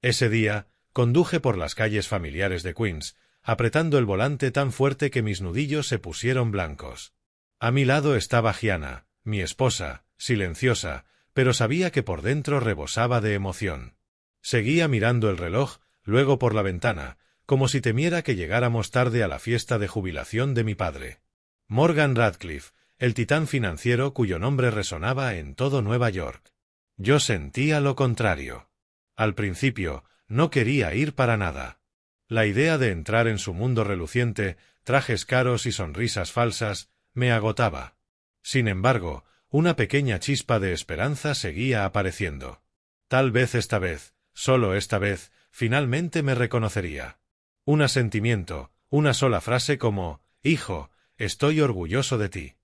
Ese día, conduje por las calles familiares de Queens, apretando el volante tan fuerte que mis nudillos se pusieron blancos. A mi lado estaba Gianna, mi esposa, silenciosa, pero sabía que por dentro rebosaba de emoción. Seguía mirando el reloj, luego por la ventana, como si temiera que llegáramos tarde a la fiesta de jubilación de mi padre. Morgan Radcliffe, el titán financiero cuyo nombre resonaba en todo Nueva York. Yo sentía lo contrario. Al principio, no quería ir para nada. La idea de entrar en su mundo reluciente, trajes caros y sonrisas falsas, me agotaba. Sin embargo, una pequeña chispa de esperanza seguía apareciendo. Tal vez esta vez, solo esta vez, finalmente me reconocería. Un asentimiento, una sola frase como, «Hijo, estoy orgulloso de ti».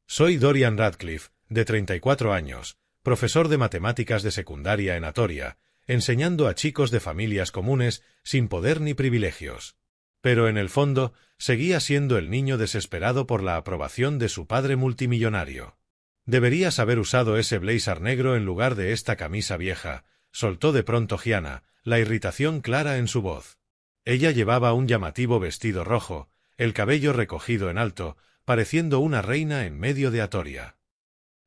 Soy Dorian Radcliffe, de 34 años, profesor de matemáticas de secundaria en Atoria, enseñando a chicos de familias comunes sin poder ni privilegios. Pero en el fondo, seguía siendo el niño desesperado por la aprobación de su padre multimillonario. Deberías haber usado ese blazer negro en lugar de esta camisa vieja, soltó de pronto Gianna, la irritación clara en su voz. Ella llevaba un llamativo vestido rojo, el cabello recogido en alto, pareciendo una reina en medio de Atoria.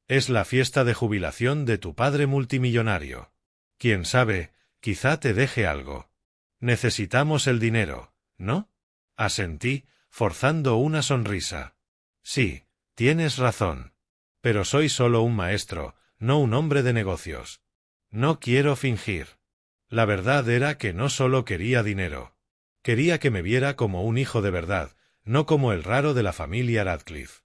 Es la fiesta de jubilación de tu padre multimillonario. Quién sabe, quizá te deje algo. Necesitamos el dinero, ¿no? Asentí, forzando una sonrisa. Sí, tienes razón. Pero soy solo un maestro, no un hombre de negocios. No quiero fingir. La verdad era que no solo quería dinero. Quería que me viera como un hijo de verdad, no como el raro de la familia Radcliffe.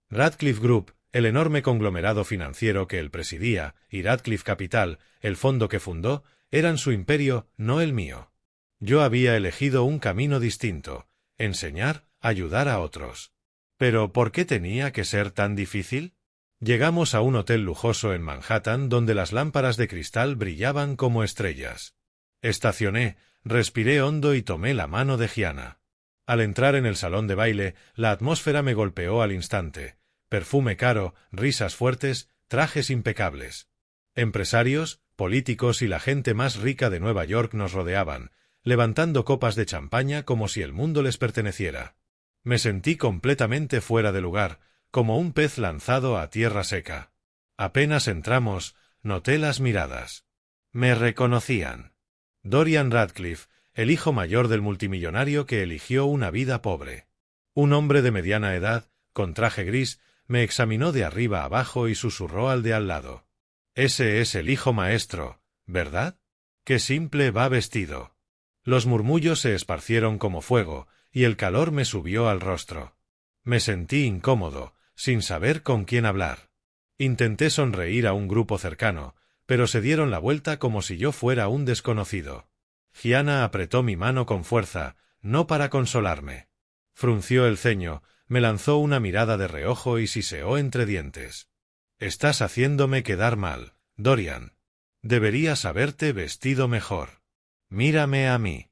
Radcliffe Group, el enorme conglomerado financiero que él presidía, y Radcliffe Capital, el fondo que fundó, eran su imperio, no el mío. Yo había elegido un camino distinto: enseñar, ayudar a otros. ¿Pero por qué tenía que ser tan difícil? Llegamos a un hotel lujoso en Manhattan donde las lámparas de cristal brillaban como estrellas. Estacioné, respiré hondo y tomé la mano de Gianna. Al entrar en el salón de baile, la atmósfera me golpeó al instante. Perfume caro, risas fuertes, trajes impecables. Empresarios, políticos y la gente más rica de Nueva York nos rodeaban, levantando copas de champaña como si el mundo les perteneciera. Me sentí completamente fuera de lugar, como un pez lanzado a tierra seca. Apenas entramos, noté las miradas. Me reconocían. Dorian Radcliffe, el hijo mayor del multimillonario que eligió una vida pobre. Un hombre de mediana edad, con traje gris, me examinó de arriba abajo y susurró al de al lado. Ese es el hijo maestro, ¿verdad? Qué simple va vestido. Los murmullos se esparcieron como fuego, y el calor me subió al rostro. Me sentí incómodo, sin saber con quién hablar. Intenté sonreír a un grupo cercano, pero se dieron la vuelta como si yo fuera un desconocido. Gianna apretó mi mano con fuerza, no para consolarme. Frunció el ceño, me lanzó una mirada de reojo y siseó entre dientes. Estás haciéndome quedar mal, Dorian. Deberías haberte vestido mejor. Mírame a mí.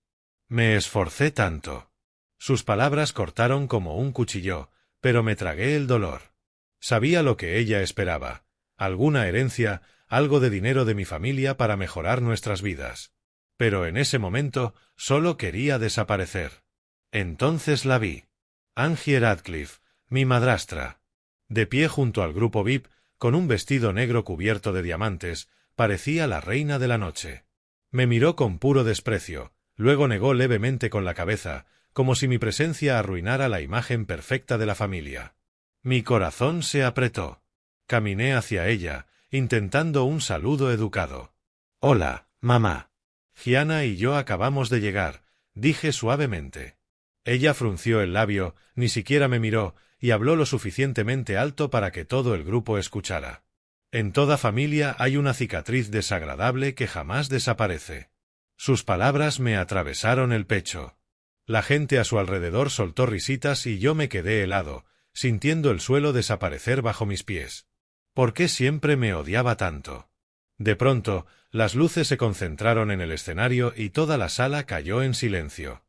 Me esforcé tanto. Sus palabras cortaron como un cuchillo, pero me tragué el dolor. Sabía lo que ella esperaba. Alguna herencia, algo de dinero de mi familia para mejorar nuestras vidas. Pero en ese momento solo quería desaparecer. Entonces la vi. Angie Radcliffe, mi madrastra. De pie junto al grupo VIP, con un vestido negro cubierto de diamantes, parecía la reina de la noche. Me miró con puro desprecio, luego negó levemente con la cabeza, como si mi presencia arruinara la imagen perfecta de la familia. Mi corazón se apretó. Caminé hacia ella, intentando un saludo educado. «Hola, mamá». Gianna y yo acabamos de llegar, dije suavemente. Ella frunció el labio, ni siquiera me miró, y habló lo suficientemente alto para que todo el grupo escuchara. En toda familia hay una cicatriz desagradable que jamás desaparece. Sus palabras me atravesaron el pecho. La gente a su alrededor soltó risitas y yo me quedé helado, sintiendo el suelo desaparecer bajo mis pies. ¿Por qué siempre me odiaba tanto? De pronto, las luces se concentraron en el escenario y toda la sala cayó en silencio.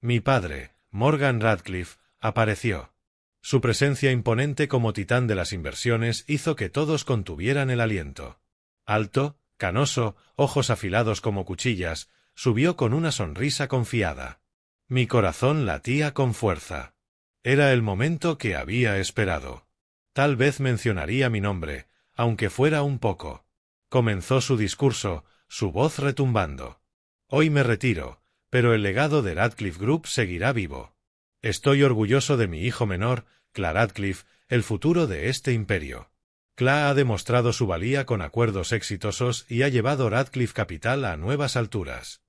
Mi padre, Morgan Radcliffe, apareció. Su presencia imponente como titán de las inversiones hizo que todos contuvieran el aliento. Alto, canoso, ojos afilados como cuchillas, subió con una sonrisa confiada. Mi corazón latía con fuerza. Era el momento que había esperado. Tal vez mencionaría mi nombre, aunque fuera un poco. Comenzó su discurso, su voz retumbando. Hoy me retiro, pero el legado de Radcliffe Group seguirá vivo. Estoy orgulloso de mi hijo menor, Cla Radcliffe, el futuro de este imperio. Cla ha demostrado su valía con acuerdos exitosos y ha llevado Radcliffe Capital a nuevas alturas.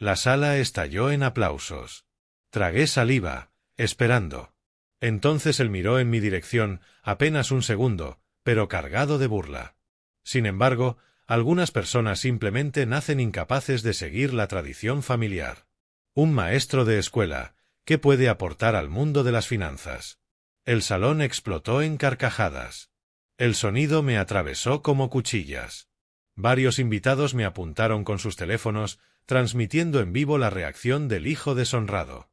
La sala estalló en aplausos. Tragué saliva, esperando. Entonces él miró en mi dirección, apenas un segundo, pero cargado de burla. Sin embargo, algunas personas simplemente nacen incapaces de seguir la tradición familiar. Un maestro de escuela, ¿qué puede aportar al mundo de las finanzas? El salón explotó en carcajadas. El sonido me atravesó como cuchillas. Varios invitados me apuntaron con sus teléfonos, transmitiendo en vivo la reacción del hijo deshonrado.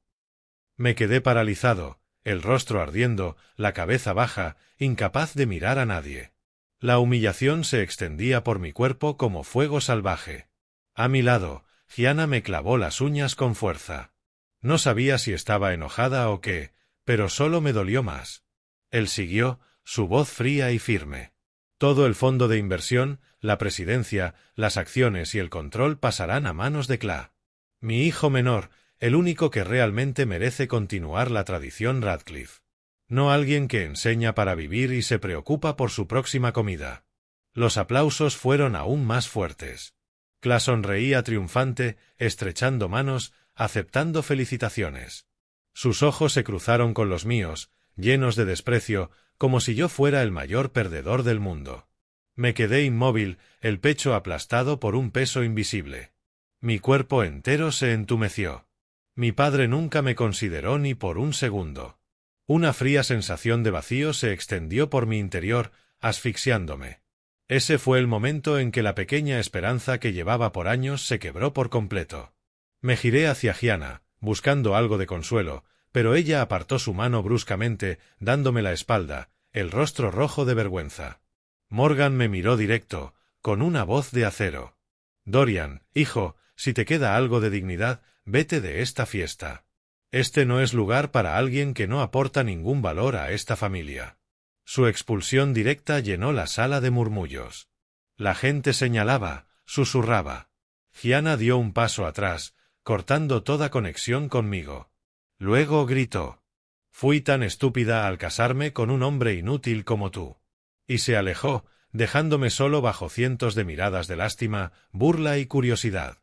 Me quedé paralizado, el rostro ardiendo, la cabeza baja, incapaz de mirar a nadie. La humillación se extendía por mi cuerpo como fuego salvaje. A mi lado, Gianna me clavó las uñas con fuerza. No sabía si estaba enojada o qué, pero solo me dolió más. Él siguió, su voz fría y firme. Todo el fondo de inversión, la presidencia, las acciones y el control pasarán a manos de Cla. Mi hijo menor, el único que realmente merece continuar la tradición Radcliffe. No alguien que enseña para vivir y se preocupa por su próxima comida. Los aplausos fueron aún más fuertes. Cla sonreía triunfante, estrechando manos, aceptando felicitaciones. Sus ojos se cruzaron con los míos, llenos de desprecio, como si yo fuera el mayor perdedor del mundo. Me quedé inmóvil, el pecho aplastado por un peso invisible. Mi cuerpo entero se entumeció. Mi padre nunca me consideró ni por un segundo. Una fría sensación de vacío se extendió por mi interior, asfixiándome. Ese fue el momento en que la pequeña esperanza que llevaba por años se quebró por completo. Me giré hacia Gianna, buscando algo de consuelo, pero ella apartó su mano bruscamente, dándome la espalda, el rostro rojo de vergüenza. Morgan me miró directo, con una voz de acero. Dorian, hijo, si te queda algo de dignidad, vete de esta fiesta. Este no es lugar para alguien que no aporta ningún valor a esta familia. Su expulsión directa llenó la sala de murmullos. La gente señalaba, susurraba. Gianna dio un paso atrás, cortando toda conexión conmigo. Luego gritó: «Fui tan estúpida al casarme con un hombre inútil como tú». Y se alejó, dejándome solo bajo cientos de miradas de lástima, burla y curiosidad.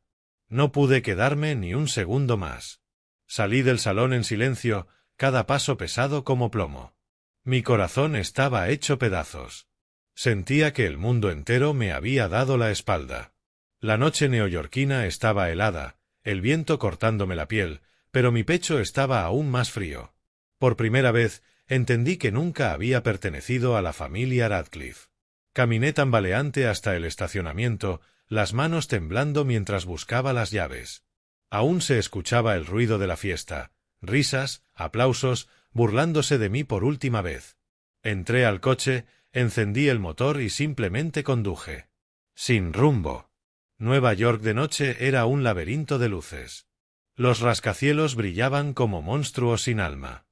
No pude quedarme ni un segundo más. Salí del salón en silencio, cada paso pesado como plomo. Mi corazón estaba hecho pedazos. Sentía que el mundo entero me había dado la espalda. La noche neoyorquina estaba helada, el viento cortándome la piel, pero mi pecho estaba aún más frío. Por primera vez, entendí que nunca había pertenecido a la familia Radcliffe. Caminé tambaleante hasta el estacionamiento, las manos temblando mientras buscaba las llaves. Aún se escuchaba el ruido de la fiesta, risas, aplausos, burlándose de mí por última vez. Entré al coche, encendí el motor y simplemente conduje. Sin rumbo. Nueva York de noche era un laberinto de luces. Los rascacielos brillaban como monstruos sin alma.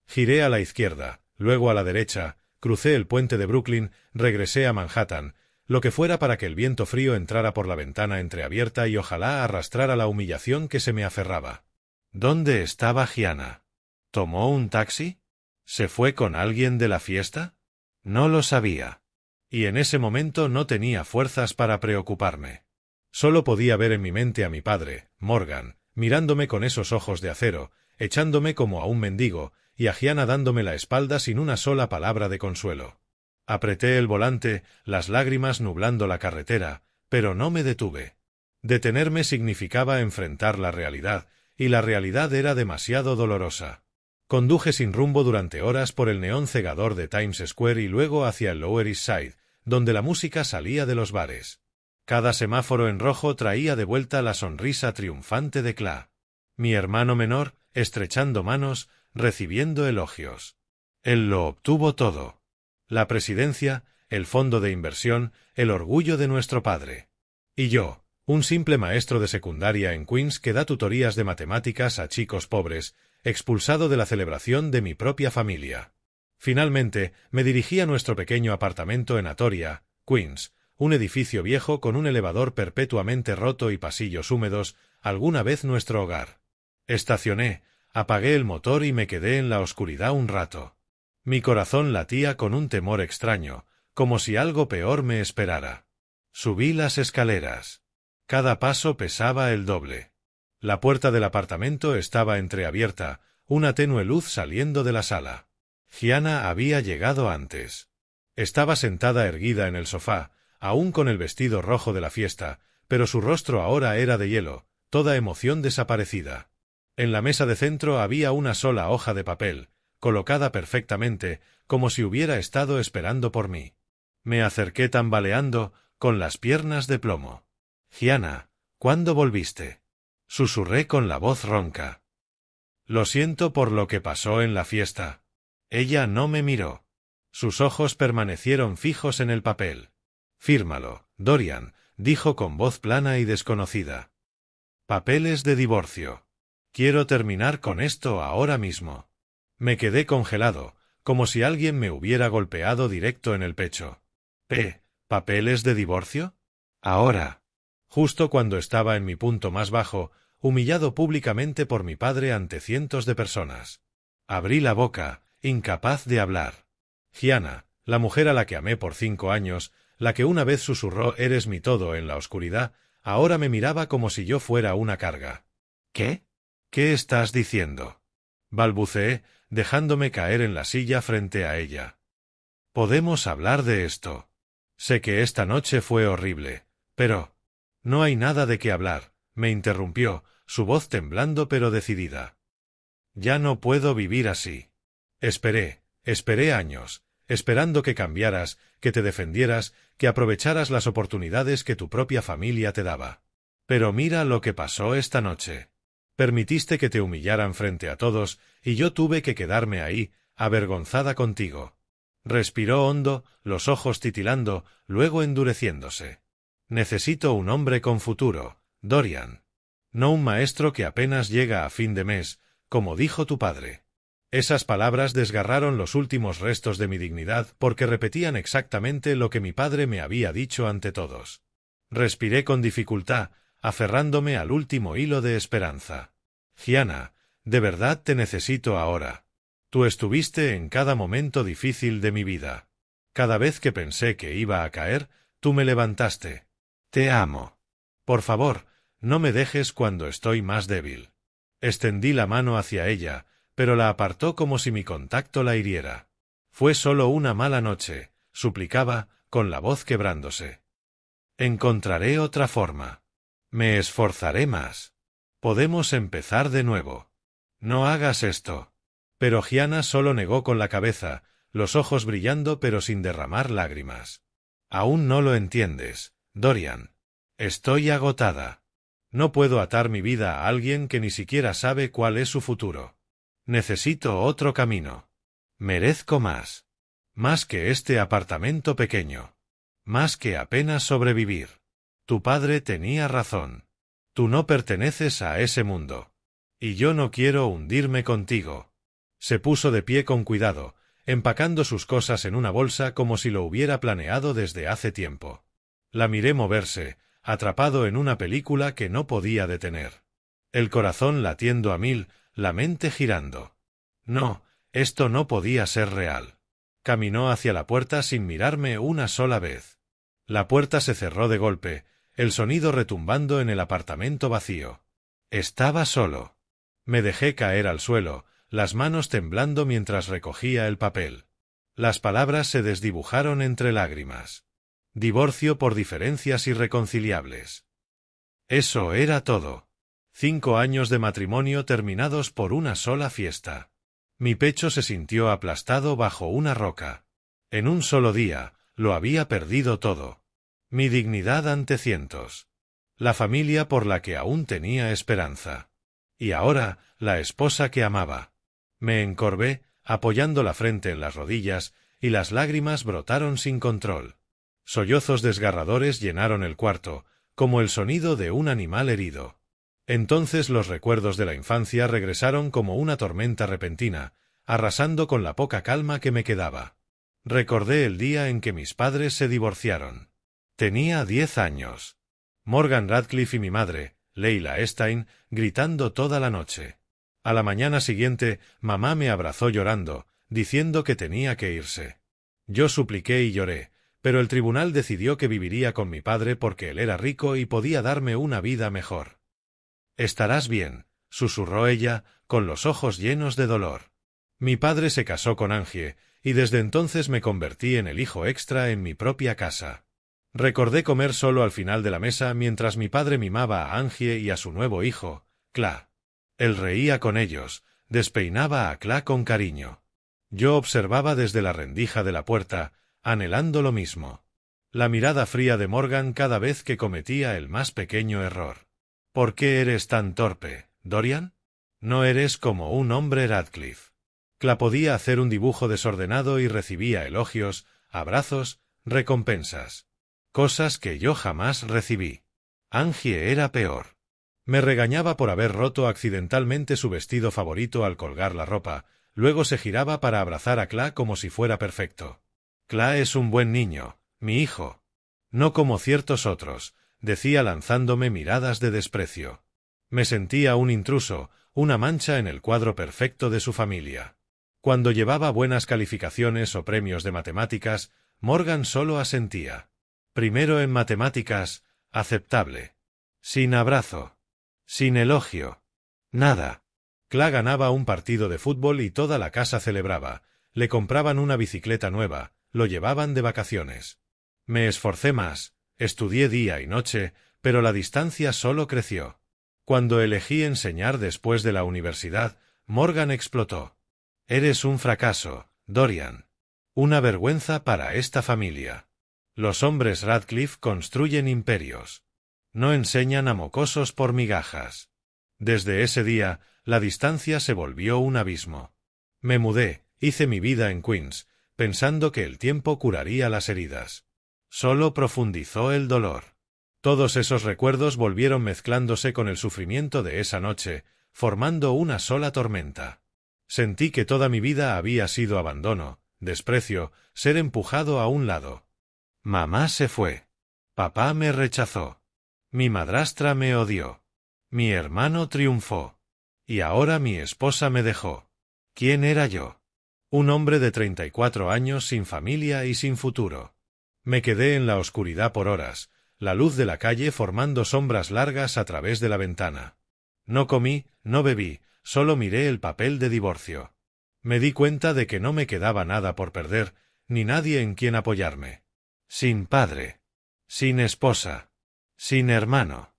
Giré a la izquierda, luego a la derecha, crucé el puente de Brooklyn, regresé a Manhattan, lo que fuera para que el viento frío entrara por la ventana entreabierta y ojalá arrastrara la humillación que se me aferraba. ¿Dónde estaba Gianna? ¿Tomó un taxi? ¿Se fue con alguien de la fiesta? No lo sabía. Y en ese momento no tenía fuerzas para preocuparme. Solo podía ver en mi mente a mi padre, Morgan, mirándome con esos ojos de acero, echándome como a un mendigo, y a Gianna dándome la espalda sin una sola palabra de consuelo. Apreté el volante, las lágrimas nublando la carretera, pero no me detuve. Detenerme significaba enfrentar la realidad, y la realidad era demasiado dolorosa. Conduje sin rumbo durante horas por el neón cegador de Times Square y luego hacia el Lower East Side, donde la música salía de los bares. Cada semáforo en rojo traía de vuelta la sonrisa triunfante de Cla. Mi hermano menor, estrechando manos, recibiendo elogios. Él lo obtuvo todo. La presidencia, el fondo de inversión, el orgullo de nuestro padre. Y yo, un simple maestro de secundaria en Queens que da tutorías de matemáticas a chicos pobres, expulsado de la celebración de mi propia familia. Finalmente, me dirigí a nuestro pequeño apartamento en Atoria, Queens, un edificio viejo con un elevador perpetuamente roto y pasillos húmedos, alguna vez nuestro hogar. Estacioné, apagué el motor y me quedé en la oscuridad un rato. Mi corazón latía con un temor extraño, como si algo peor me esperara. Subí las escaleras. Cada paso pesaba el doble. La puerta del apartamento estaba entreabierta, una tenue luz saliendo de la sala. Gianna había llegado antes. Estaba sentada erguida en el sofá, aún con el vestido rojo de la fiesta, pero su rostro ahora era de hielo, toda emoción desaparecida. En la mesa de centro había una sola hoja de papel, colocada perfectamente, como si hubiera estado esperando por mí. Me acerqué tambaleando, con las piernas de plomo. «Gianna, ¿cuándo volviste?», susurré con la voz ronca. «Lo siento por lo que pasó en la fiesta». Ella no me miró. Sus ojos permanecieron fijos en el papel. «Fírmalo, Dorian», dijo con voz plana y desconocida. «Papeles de divorcio. Quiero terminar con esto ahora mismo». Me quedé congelado, como si alguien me hubiera golpeado directo en el pecho. ¿Papeles de divorcio? Ahora. Justo cuando estaba en mi punto más bajo, humillado públicamente por mi padre ante cientos de personas. Abrí la boca, incapaz de hablar. Gianna, la mujer a la que amé por 5 años, la que una vez susurró «eres mi todo» en la oscuridad, ahora me miraba como si yo fuera una carga. «¿Qué? ¿Qué estás diciendo?», balbuceé, dejándome caer en la silla frente a ella. «Podemos hablar de esto. Sé que esta noche fue horrible, pero...». «No hay nada de qué hablar», me interrumpió, su voz temblando pero decidida. «Ya no puedo vivir así. Esperé años, esperando que cambiaras, que te defendieras, que aprovecharas las oportunidades que tu propia familia te daba. Pero mira lo que pasó esta noche. Permitiste que te humillaran frente a todos, y yo tuve que quedarme ahí, avergonzada contigo». Respiró hondo, los ojos titilando, luego endureciéndose. «Necesito un hombre con futuro, Dorian. No un maestro que apenas llega a fin de mes, como dijo tu padre». Esas palabras desgarraron los últimos restos de mi dignidad porque repetían exactamente lo que mi padre me había dicho ante todos. Respiré con dificultad, aferrándome al último hilo de esperanza. «Gianna, de verdad te necesito ahora. Tú estuviste en cada momento difícil de mi vida. Cada vez que pensé que iba a caer, tú me levantaste. Te amo. Por favor, no me dejes cuando estoy más débil». Extendí la mano hacia ella, pero la apartó como si mi contacto la hiriera. «Fue solo una mala noche», suplicaba, con la voz quebrándose. «Encontraré otra forma. Me esforzaré más. Podemos empezar de nuevo. No hagas esto». Pero Gianna solo negó con la cabeza, los ojos brillando pero sin derramar lágrimas. «Aún no lo entiendes, Dorian. Estoy agotada. No puedo atar mi vida a alguien que ni siquiera sabe cuál es su futuro. Necesito otro camino. Merezco más. Más que este apartamento pequeño. Más que apenas sobrevivir. Tu padre tenía razón. Tú no perteneces a ese mundo. Y yo no quiero hundirme contigo». Se puso de pie con cuidado, empacando sus cosas en una bolsa como si lo hubiera planeado desde hace tiempo. La miré moverse, atrapado en una película que no podía detener. El corazón latiendo a 1000, la mente girando. No, esto no podía ser real. Caminó hacia la puerta sin mirarme una sola vez. La puerta se cerró de golpe, el sonido retumbando en el apartamento vacío. Estaba solo. Me dejé caer al suelo, las manos temblando mientras recogía el papel. Las palabras se desdibujaron entre lágrimas. Divorcio por diferencias irreconciliables. Eso era todo. 5 años de matrimonio terminados por una sola fiesta. Mi pecho se sintió aplastado bajo una roca. En un solo día, lo había perdido todo. Mi dignidad ante cientos. La familia por la que aún tenía esperanza. Y ahora, la esposa que amaba. Me encorvé, apoyando la frente en las rodillas, y las lágrimas brotaron sin control. Sollozos desgarradores llenaron el cuarto, como el sonido de un animal herido. Entonces los recuerdos de la infancia regresaron como una tormenta repentina, arrasando con la poca calma que me quedaba. Recordé el día en que mis padres se divorciaron. Tenía 10 años. Morgan Radcliffe y mi madre, Leila Stein, gritando toda la noche. A la mañana siguiente, mamá me abrazó llorando, diciendo que tenía que irse. Yo supliqué y lloré, pero el tribunal decidió que viviría con mi padre porque él era rico y podía darme una vida mejor. «Estarás bien», susurró ella, con los ojos llenos de dolor. Mi padre se casó con Angie, y desde entonces me convertí en el hijo extra en mi propia casa. Recordé comer solo al final de la mesa mientras mi padre mimaba a Angie y a su nuevo hijo, Cla. Él reía con ellos, despeinaba a Cla con cariño. Yo observaba desde la rendija de la puerta, anhelando lo mismo. La mirada fría de Morgan cada vez que cometía el más pequeño error. «¿Por qué eres tan torpe, Dorian? No eres como un hombre Radcliffe». Cla podía hacer un dibujo desordenado y recibía elogios, abrazos, recompensas. Cosas que yo jamás recibí. Angie era peor. Me regañaba por haber roto accidentalmente su vestido favorito al colgar la ropa, luego se giraba para abrazar a Cla como si fuera perfecto. «Cla es un buen niño, mi hijo. No como ciertos otros», decía lanzándome miradas de desprecio. Me sentía un intruso, una mancha en el cuadro perfecto de su familia. Cuando llevaba buenas calificaciones o premios de matemáticas, Morgan solo asentía. Primero en matemáticas, aceptable. Sin abrazo. Sin elogio. Nada. Cla ganaba un partido de fútbol y toda la casa celebraba. Le compraban una bicicleta nueva, lo llevaban de vacaciones. Me esforcé más, estudié día y noche, pero la distancia solo creció. Cuando elegí enseñar después de la universidad, Morgan explotó. «Eres un fracaso, Dorian. Una vergüenza para esta familia. Los hombres Radcliffe construyen imperios. No enseñan a mocosos por migajas». Desde ese día, la distancia se volvió un abismo. Me mudé, hice mi vida en Queens, pensando que el tiempo curaría las heridas. Solo profundizó el dolor. Todos esos recuerdos volvieron mezclándose con el sufrimiento de esa noche, formando una sola tormenta. Sentí que toda mi vida había sido abandono, desprecio, ser empujado a un lado. Mamá se fue. Papá me rechazó. Mi madrastra me odió. Mi hermano triunfó. Y ahora mi esposa me dejó. ¿Quién era yo? Un hombre de 34 años sin familia y sin futuro. Me quedé en la oscuridad por horas, la luz de la calle formando sombras largas a través de la ventana. No comí, no bebí, solo miré el papel de divorcio. Me di cuenta de que no me quedaba nada por perder, ni nadie en quien apoyarme. Sin padre. Sin esposa. Sin hermano.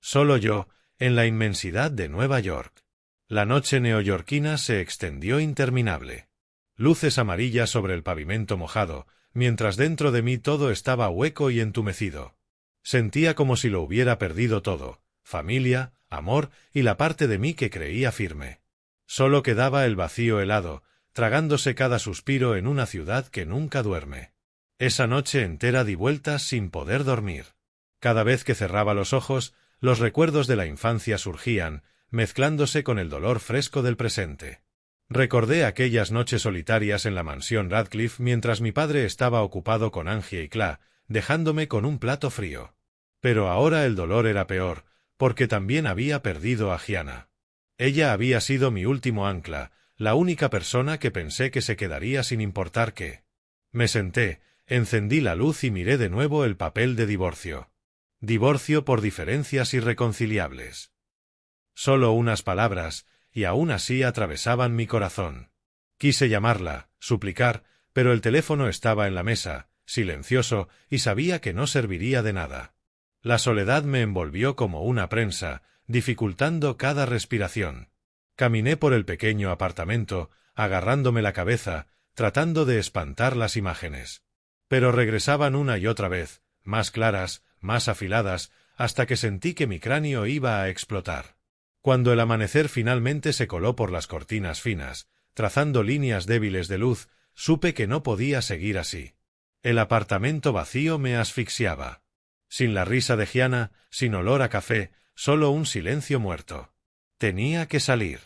Solo yo, en la inmensidad de Nueva York. La noche neoyorquina se extendió interminable. Luces amarillas sobre el pavimento mojado, mientras dentro de mí todo estaba hueco y entumecido. Sentía como si lo hubiera perdido todo, familia, amor y la parte de mí que creía firme. Solo quedaba el vacío helado, tragándose cada suspiro en una ciudad que nunca duerme. Esa noche entera di vueltas sin poder dormir. Cada vez que cerraba los ojos, los recuerdos de la infancia surgían, mezclándose con el dolor fresco del presente. Recordé aquellas noches solitarias en la mansión Radcliffe mientras mi padre estaba ocupado con Angie y Cla, dejándome con un plato frío. Pero ahora el dolor era peor, porque también había perdido a Gianna. Ella había sido mi último ancla, la única persona que pensé que se quedaría sin importar qué. Me senté, encendí la luz y miré de nuevo el papel de divorcio. Divorcio por diferencias irreconciliables. Solo unas palabras, y aún así atravesaban mi corazón. Quise llamarla, suplicar, pero el teléfono estaba en la mesa, silencioso, y sabía que no serviría de nada. La soledad me envolvió como una prensa, dificultando cada respiración. Caminé por el pequeño apartamento, agarrándome la cabeza, tratando de espantar las imágenes. Pero regresaban una y otra vez, más claras, más afiladas, hasta que sentí que mi cráneo iba a explotar. Cuando el amanecer finalmente se coló por las cortinas finas, trazando líneas débiles de luz, supe que no podía seguir así. El apartamento vacío me asfixiaba. Sin la risa de Gianna, sin olor a café, solo un silencio muerto. Tenía que salir.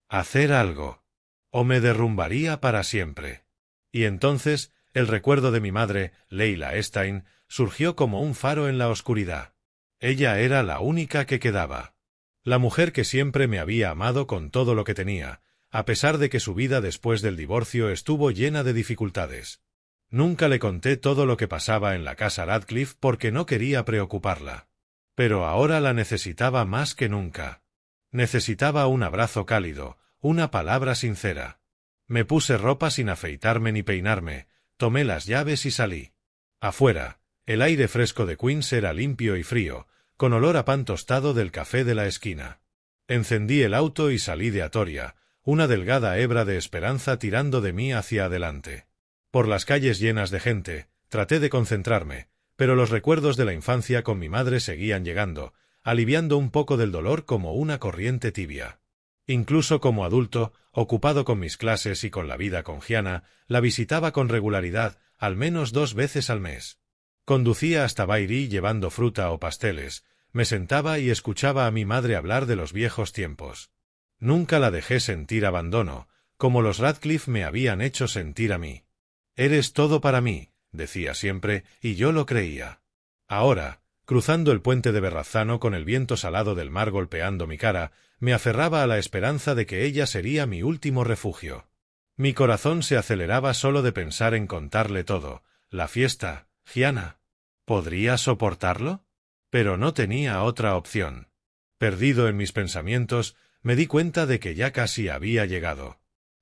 Hacer algo. O me derrumbaría para siempre. Y entonces, el recuerdo de mi madre, Leila Stein, surgió como un faro en la oscuridad. Ella era la única que quedaba. La mujer que siempre me había amado con todo lo que tenía, a pesar de que su vida después del divorcio estuvo llena de dificultades. Nunca le conté todo lo que pasaba en la casa Radcliffe porque no quería preocuparla. Pero ahora la necesitaba más que nunca. Necesitaba un abrazo cálido, una palabra sincera. Me puse ropa sin afeitarme ni peinarme, tomé las llaves y salí. Afuera, el aire fresco de Queens era limpio y frío, con olor a pan tostado del café de la esquina. Encendí el auto y salí de Atoria, una delgada hebra de esperanza tirando de mí hacia adelante. Por las calles llenas de gente, traté de concentrarme, pero los recuerdos de la infancia con mi madre seguían llegando, aliviando un poco del dolor como una corriente tibia. Incluso como adulto, ocupado con mis clases y con la vida con Gianna, la visitaba con regularidad, al menos 2 veces al mes. Conducía hasta Bairri llevando fruta o pasteles, me sentaba y escuchaba a mi madre hablar de los viejos tiempos. Nunca la dejé sentir abandono, como los Radcliffe me habían hecho sentir a mí. «Eres todo para mí», decía siempre, y yo lo creía. Ahora, cruzando el puente de Verrazzano con el viento salado del mar golpeando mi cara, me aferraba a la esperanza de que ella sería mi último refugio. Mi corazón se aceleraba solo de pensar en contarle todo. La fiesta, Gianna. ¿Podría soportarlo? Pero no tenía otra opción. Perdido en mis pensamientos, me di cuenta de que ya casi había llegado.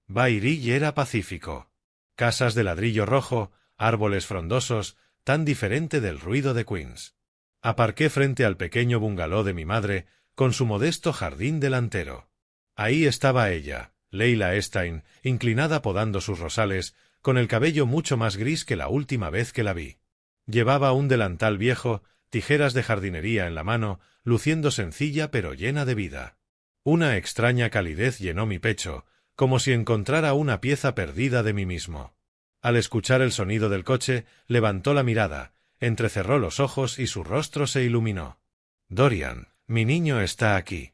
Bairri era pacífico. Casas de ladrillo rojo, árboles frondosos, tan diferente del ruido de Queens. Aparqué frente al pequeño bungalow de mi madre, con su modesto jardín delantero. Ahí estaba ella, Leila Stein, inclinada podando sus rosales, con el cabello mucho más gris que la última vez que la vi. Llevaba un delantal viejo, tijeras de jardinería en la mano, luciendo sencilla pero llena de vida. Una extraña calidez llenó mi pecho, como si encontrara una pieza perdida de mí mismo. Al escuchar el sonido del coche, levantó la mirada, entrecerró los ojos y su rostro se iluminó. «Dorian, mi niño está aquí».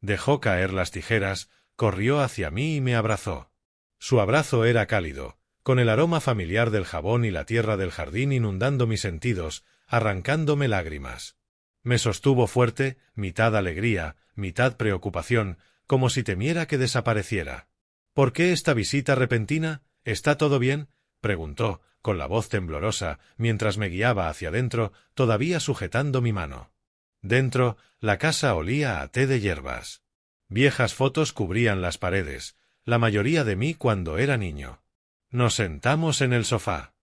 Dejó caer las tijeras, corrió hacia mí y me abrazó. Su abrazo era cálido, con el aroma familiar del jabón y la tierra del jardín inundando mis sentidos, arrancándome lágrimas. Me sostuvo fuerte, mitad alegría, mitad preocupación, como si temiera que desapareciera. «¿Por qué esta visita repentina? ¿Está todo bien?», preguntó, con la voz temblorosa, mientras me guiaba hacia dentro, todavía sujetando mi mano. Dentro, la casa olía a té de hierbas. Viejas fotos cubrían las paredes, la mayoría de mí cuando era niño. Nos sentamos en el sofá.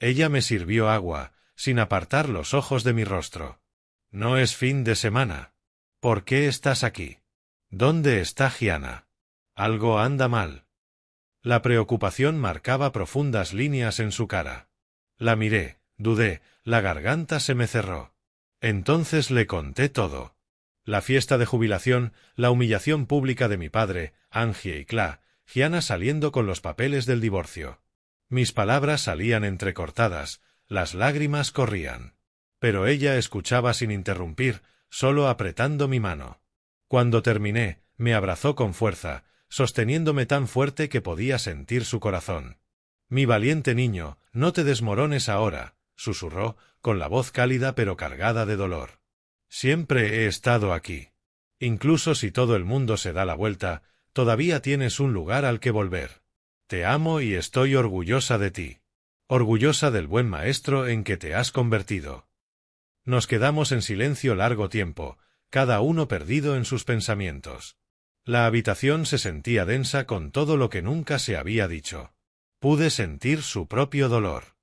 Ella me sirvió agua, sin apartar los ojos de mi rostro. «No es fin de semana. ¿Por qué estás aquí? ¿Dónde está Gianna? Algo anda mal». La preocupación marcaba profundas líneas en su cara. La miré, dudé, la garganta se me cerró. Entonces le conté todo. La fiesta de jubilación, la humillación pública de mi padre, Angie y Cla, Gianna saliendo con los papeles del divorcio. Mis palabras salían entrecortadas, las lágrimas corrían. Pero ella escuchaba sin interrumpir, solo apretando mi mano. Cuando terminé, me abrazó con fuerza, sosteniéndome tan fuerte que podía sentir su corazón. «Mi valiente niño, no te desmorones ahora», susurró, con la voz cálida pero cargada de dolor. «Siempre he estado aquí. Incluso si todo el mundo se da la vuelta, todavía tienes un lugar al que volver. Te amo y estoy orgullosa de ti. Orgullosa del buen maestro en que te has convertido». Nos quedamos en silencio largo tiempo, cada uno perdido en sus pensamientos. La habitación se sentía densa con todo lo que nunca se había dicho. Pude sentir su propio dolor.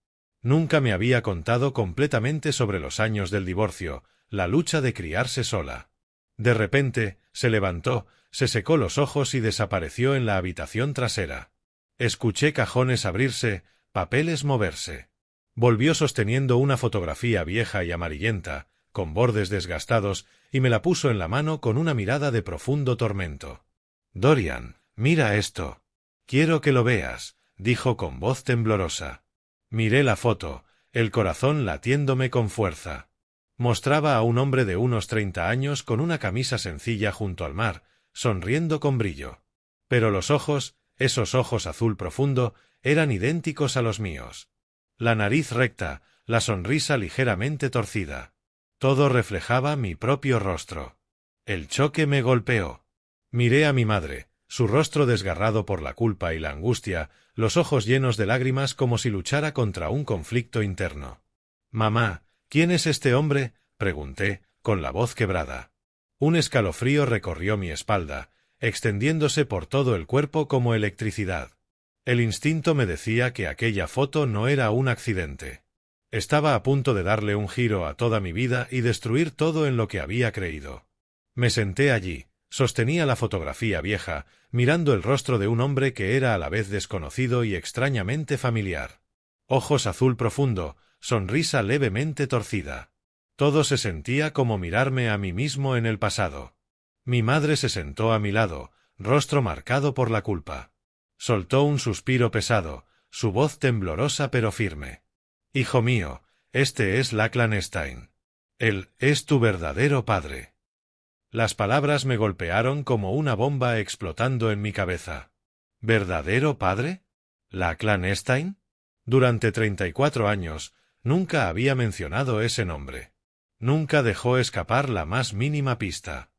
Nunca me había contado completamente sobre los años del divorcio, la lucha de criarse sola. De repente, se levantó, se secó los ojos y desapareció en la habitación trasera. Escuché cajones abrirse, papeles moverse. Volvió sosteniendo una fotografía vieja y amarillenta, con bordes desgastados, y me la puso en la mano con una mirada de profundo tormento. «Dorian, mira esto. Quiero que lo veas», dijo con voz temblorosa. Miré la foto, el corazón latiéndome con fuerza. Mostraba a un hombre de unos 30 años con una camisa sencilla junto al mar, sonriendo con brillo. Pero los ojos, esos ojos azul profundo, eran idénticos a los míos. La nariz recta, la sonrisa ligeramente torcida. Todo reflejaba mi propio rostro. El choque me golpeó. Miré a mi madre, su rostro desgarrado por la culpa y la angustia, los ojos llenos de lágrimas como si luchara contra un conflicto interno. «Mamá, ¿quién es este hombre?», pregunté, con la voz quebrada. Un escalofrío recorrió mi espalda, extendiéndose por todo el cuerpo como electricidad. El instinto me decía que aquella foto no era un accidente. Estaba a punto de darle un giro a toda mi vida y destruir todo en lo que había creído. Me senté allí, sostenía la fotografía vieja, mirando el rostro de un hombre que era a la vez desconocido y extrañamente familiar. Ojos azul profundo, sonrisa levemente torcida. Todo se sentía como mirarme a mí mismo en el pasado. Mi madre se sentó a mi lado, rostro marcado por la culpa. Soltó un suspiro pesado, su voz temblorosa pero firme. «Hijo mío, este es Lachlan Stein. Él es tu verdadero padre». Las palabras me golpearon como una bomba explotando en mi cabeza. ¿Verdadero padre? ¿Lachlan Stein? Durante 34 años, nunca había mencionado ese nombre. Nunca dejó escapar la más mínima pista.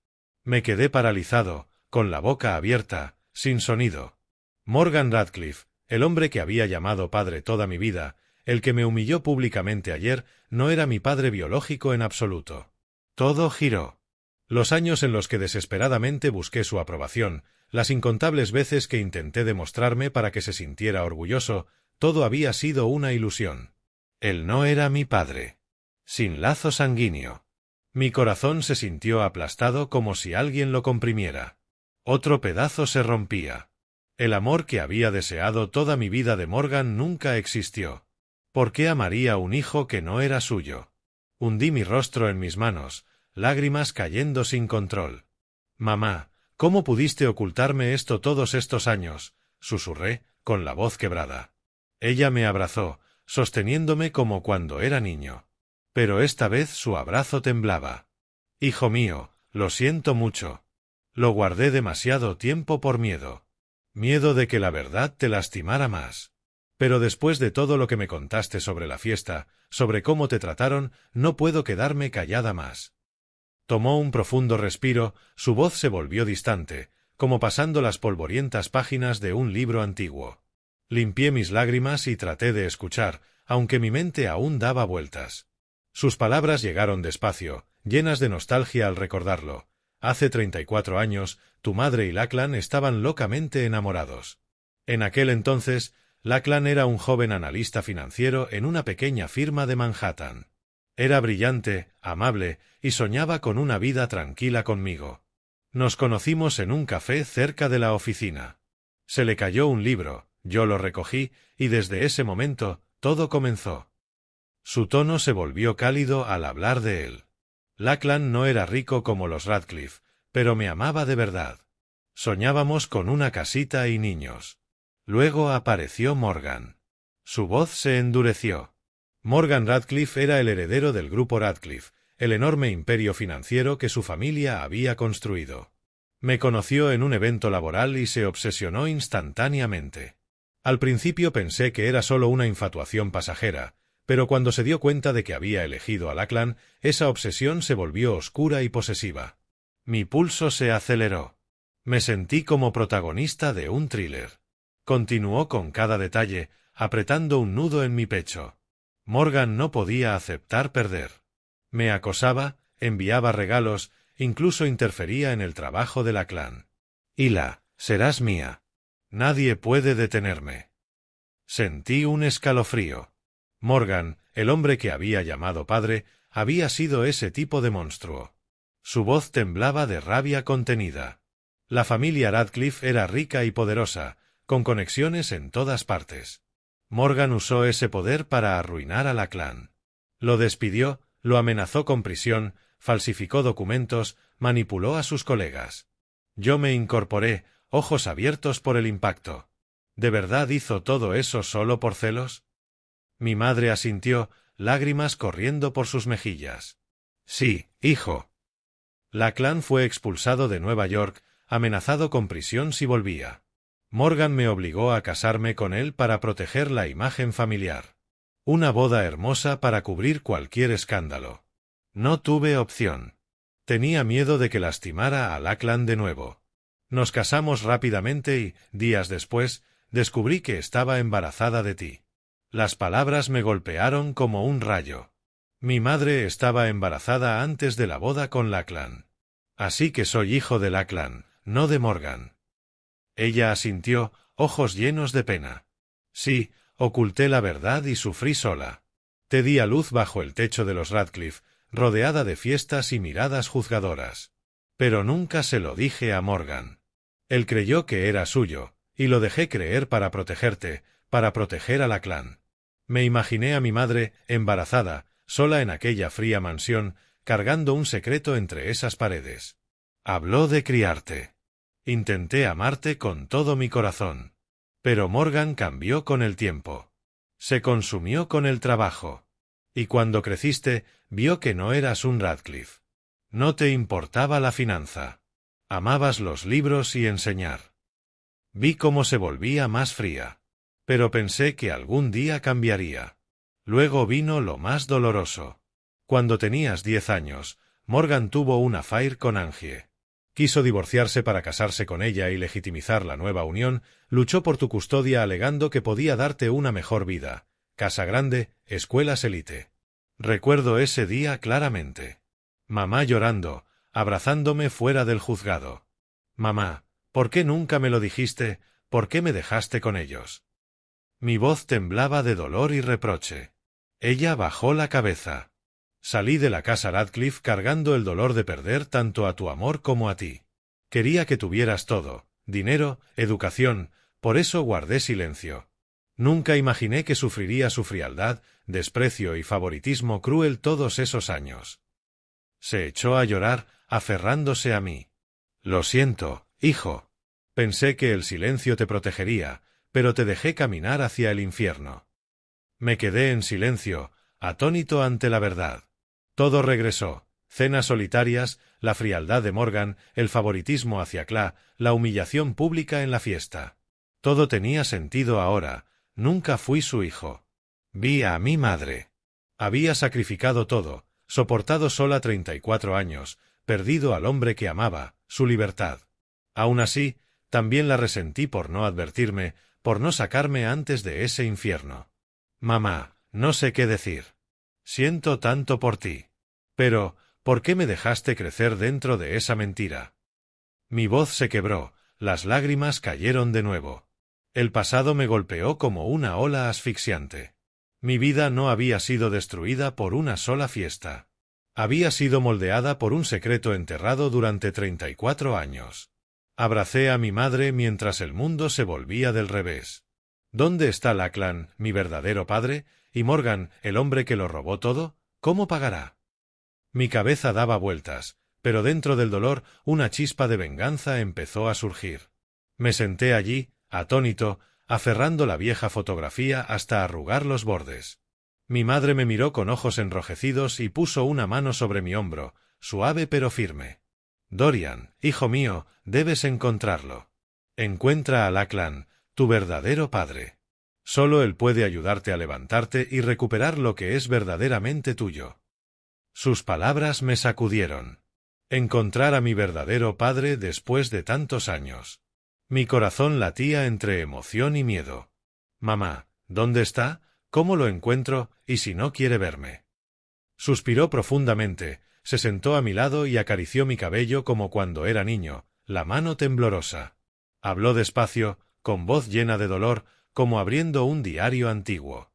Me quedé paralizado, con la boca abierta, sin sonido. Morgan Radcliffe, el hombre que había llamado padre toda mi vida, el que me humilló públicamente ayer, no era mi padre biológico en absoluto. Todo giró. Los años en los que desesperadamente busqué su aprobación, las incontables veces que intenté demostrarme para que se sintiera orgulloso, todo había sido una ilusión. Él no era mi padre. Sin lazo sanguíneo. Mi corazón se sintió aplastado como si alguien lo comprimiera. Otro pedazo se rompía. El amor que había deseado toda mi vida de Morgan nunca existió. ¿Por qué amaría un hijo que no era suyo? Hundí mi rostro en mis manos, lágrimas cayendo sin control. «Mamá, ¿cómo pudiste ocultarme esto todos estos años?», susurré, con la voz quebrada. Ella me abrazó, sosteniéndome como cuando era niño. Pero esta vez su abrazo temblaba. «Hijo mío, lo siento mucho. Lo guardé demasiado tiempo por miedo. Miedo de que la verdad te lastimara más. Pero después de todo lo que me contaste sobre la fiesta, sobre cómo te trataron, no puedo quedarme callada más». Tomó un profundo respiro, su voz se volvió distante, como pasando las polvorientas páginas de un libro antiguo. Limpié mis lágrimas y traté de escuchar, aunque mi mente aún daba vueltas. Sus palabras llegaron despacio, llenas de nostalgia al recordarlo. Hace 34 años, tu madre y Lachlan estaban locamente enamorados. En aquel entonces, Lachlan era un joven analista financiero en una pequeña firma de Manhattan. Era brillante, amable, y soñaba con una vida tranquila conmigo. Nos conocimos en un café cerca de la oficina. Se le cayó un libro, yo lo recogí, y desde ese momento, todo comenzó. Su tono se volvió cálido al hablar de él. Lachlan no era rico como los Radcliffe, pero me amaba de verdad. Soñábamos con una casita y niños. Luego apareció Morgan. Su voz se endureció. Morgan Radcliffe era el heredero del grupo Radcliffe, el enorme imperio financiero que su familia había construido. Me conoció en un evento laboral y se obsesionó instantáneamente. Al principio pensé que era solo una infatuación pasajera, pero cuando se dio cuenta de que había elegido a Lachlan, esa obsesión se volvió oscura y posesiva. Mi pulso se aceleró. Me sentí como protagonista de un thriller. Continuó con cada detalle, apretando un nudo en mi pecho. Morgan no podía aceptar perder. Me acosaba, enviaba regalos, incluso interfería en el trabajo de Lachlan. «Hila, serás mía. Nadie puede detenerme». Sentí un escalofrío. Morgan, el hombre que había llamado padre, había sido ese tipo de monstruo. Su voz temblaba de rabia contenida. La familia Radcliffe era rica y poderosa, con conexiones en todas partes. Morgan usó ese poder para arruinar a Lachlan. Lo despidió, lo amenazó con prisión, falsificó documentos, manipuló a sus colegas. Yo me incorporé, ojos abiertos por el impacto. ¿De verdad hizo todo eso solo por celos? Mi madre asintió, lágrimas corriendo por sus mejillas. Sí, hijo. Lachlan fue expulsado de Nueva York, amenazado con prisión si volvía. Morgan me obligó a casarme con él para proteger la imagen familiar. Una boda hermosa para cubrir cualquier escándalo. No tuve opción. Tenía miedo de que lastimara a Lachlan de nuevo. Nos casamos rápidamente y, días después, descubrí que estaba embarazada de ti. Las palabras me golpearon como un rayo. Mi madre estaba embarazada antes de la boda con Lachlan. Así que soy hijo de Lachlan, no de Morgan. Ella asintió, ojos llenos de pena. Sí, oculté la verdad y sufrí sola. Te di a luz bajo el techo de los Radcliffe, rodeada de fiestas y miradas juzgadoras. Pero nunca se lo dije a Morgan. Él creyó que era suyo, y lo dejé creer para protegerte, para proteger a Lachlan. Me imaginé a mi madre, embarazada, sola en aquella fría mansión, cargando un secreto entre esas paredes. Habló de criarte. Intenté amarte con todo mi corazón. Pero Morgan cambió con el tiempo. Se consumió con el trabajo. Y cuando creciste, vio que no eras un Radcliffe. No te importaba la finanza. Amabas los libros y enseñar. Vi cómo se volvía más fría. Pero pensé que algún día cambiaría. Luego vino lo más doloroso. Cuando tenías 10 años, Morgan tuvo un affair con Angie. Quiso divorciarse para casarse con ella y legitimizar la nueva unión, luchó por tu custodia alegando que podía darte una mejor vida, casa grande, escuelas élite. Recuerdo ese día claramente. Mamá llorando, abrazándome fuera del juzgado. Mamá, ¿por qué nunca me lo dijiste? ¿Por qué me dejaste con ellos? Mi voz temblaba de dolor y reproche. Ella bajó la cabeza. Salí de la casa Radcliffe cargando el dolor de perder tanto a tu amor como a ti. Quería que tuvieras todo, dinero, educación, por eso guardé silencio. Nunca imaginé que sufriría su frialdad, desprecio y favoritismo cruel todos esos años. Se echó a llorar, aferrándose a mí. Lo siento, hijo. Pensé que el silencio te protegería, pero te dejé caminar hacia el infierno. Me quedé en silencio, atónito ante la verdad. Todo regresó, cenas solitarias, la frialdad de Morgan, el favoritismo hacia Cla, la humillación pública en la fiesta. Todo tenía sentido ahora, nunca fui su hijo. Vi a mi madre. Había sacrificado todo, soportado sola 34 años, perdido al hombre que amaba, su libertad. Aún así, también la resentí por no advertirme, por no sacarme antes de ese infierno. Mamá, no sé qué decir. Siento tanto por ti. Pero, ¿por qué me dejaste crecer dentro de esa mentira? Mi voz se quebró, las lágrimas cayeron de nuevo. El pasado me golpeó como una ola asfixiante. Mi vida no había sido destruida por una sola fiesta. Había sido moldeada por un secreto enterrado durante 34 años. Abracé a mi madre mientras el mundo se volvía del revés. ¿Dónde está Lachlan, mi verdadero padre, y Morgan, el hombre que lo robó todo? ¿Cómo pagará? Mi cabeza daba vueltas, pero dentro del dolor una chispa de venganza empezó a surgir. Me senté allí, atónito, aferrando la vieja fotografía hasta arrugar los bordes. Mi madre me miró con ojos enrojecidos y puso una mano sobre mi hombro, suave pero firme. Dorian, hijo mío, debes encontrarlo. Encuentra a Lachlan, tu verdadero padre. Solo él puede ayudarte a levantarte y recuperar lo que es verdaderamente tuyo. Sus palabras me sacudieron. Encontrar a mi verdadero padre después de tantos años. Mi corazón latía entre emoción y miedo. Mamá, ¿dónde está? ¿Cómo lo encuentro? ¿Y si no quiere verme? Suspiró profundamente, se sentó a mi lado y acarició mi cabello como cuando era niño, la mano temblorosa. Habló despacio, con voz llena de dolor, como abriendo un diario antiguo.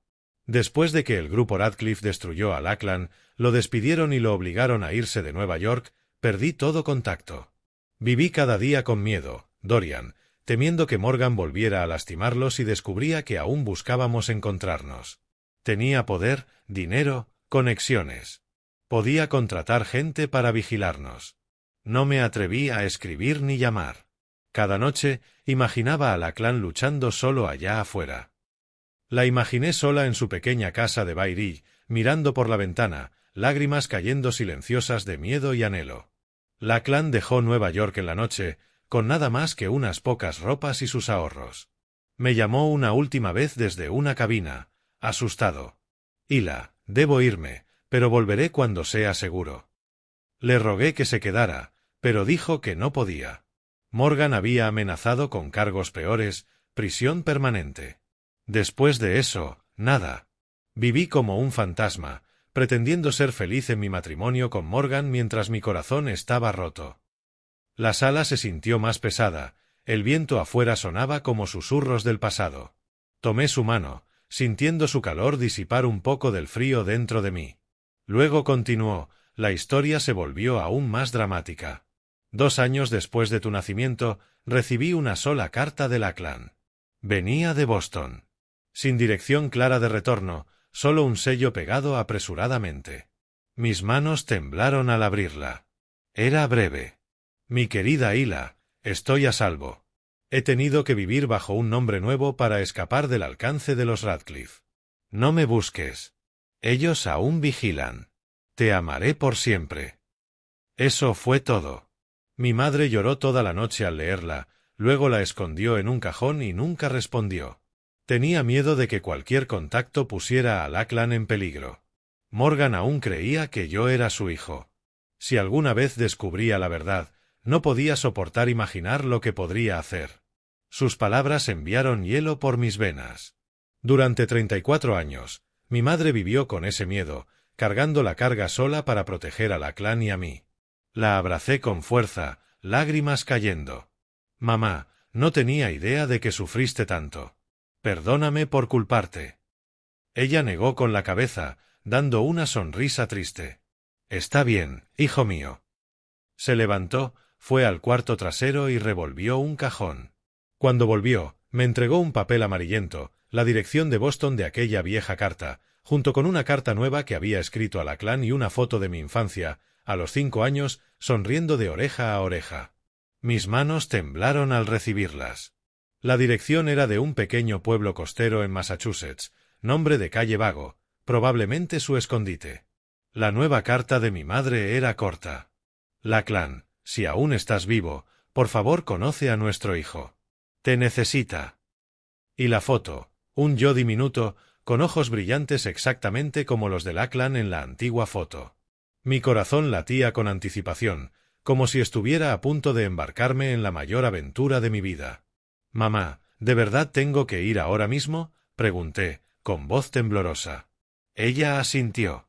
Después de que el grupo Radcliffe destruyó a Lachlan, lo despidieron y lo obligaron a irse de Nueva York, perdí todo contacto. Viví cada día con miedo, Dorian, temiendo que Morgan volviera a lastimarlos y descubría que aún buscábamos encontrarnos. Tenía poder, dinero, conexiones. Podía contratar gente para vigilarnos. No me atreví a escribir ni llamar. Cada noche, imaginaba a Lachlan luchando solo allá afuera. La imaginé sola en su pequeña casa de Bairich, mirando por la ventana, lágrimas cayendo silenciosas de miedo y anhelo. Lachlan dejó Nueva York en la noche, con nada más que unas pocas ropas y sus ahorros. Me llamó una última vez desde una cabina, asustado. Hila, debo irme, pero volveré cuando sea seguro. Le rogué que se quedara, pero dijo que no podía. Morgan había amenazado con cargos peores, prisión permanente. Después de eso, nada. Viví como un fantasma, pretendiendo ser feliz en mi matrimonio con Morgan mientras mi corazón estaba roto. La sala se sintió más pesada, el viento afuera sonaba como susurros del pasado. Tomé su mano, sintiendo su calor disipar un poco del frío dentro de mí. Luego continuó, la historia se volvió aún más dramática. 2 años después de tu nacimiento, recibí una sola carta de Lachlan. Venía de Boston. Sin dirección clara de retorno, solo un sello pegado apresuradamente. Mis manos temblaron al abrirla. Era breve. Mi querida Hila, estoy a salvo. He tenido que vivir bajo un nombre nuevo para escapar del alcance de los Radcliffe. No me busques. Ellos aún vigilan. Te amaré por siempre. Eso fue todo. Mi madre lloró toda la noche al leerla, luego la escondió en un cajón y nunca respondió. Tenía miedo de que cualquier contacto pusiera a Lachlan en peligro. Morgan aún creía que yo era su hijo. Si alguna vez descubría la verdad, no podía soportar imaginar lo que podría hacer. Sus palabras enviaron hielo por mis venas. Durante 34 años, mi madre vivió con ese miedo, cargando la carga sola para proteger a Lachlan y a mí. La abracé con fuerza, lágrimas cayendo. Mamá, no tenía idea de que sufriste tanto. Perdóname por culparte. Ella negó con la cabeza, dando una sonrisa triste. Está bien, hijo mío. Se levantó, fue al cuarto trasero y revolvió un cajón. Cuando volvió, me entregó un papel amarillento, la dirección de Boston de aquella vieja carta, junto con una carta nueva que había escrito a Lachlan y una foto de mi infancia, a los 5 años, sonriendo de oreja a oreja. Mis manos temblaron al recibirlas. La dirección era de un pequeño pueblo costero en Massachusetts, nombre de calle vago, probablemente su escondite. La nueva carta de mi madre era corta. Lachlan, si aún estás vivo, por favor conoce a nuestro hijo. Te necesita. Y la foto, un yo diminuto, con ojos brillantes exactamente como los de Lachlan en la antigua foto. Mi corazón latía con anticipación, como si estuviera a punto de embarcarme en la mayor aventura de mi vida. Mamá, ¿de verdad tengo que ir ahora mismo?, pregunté, con voz temblorosa. Ella asintió.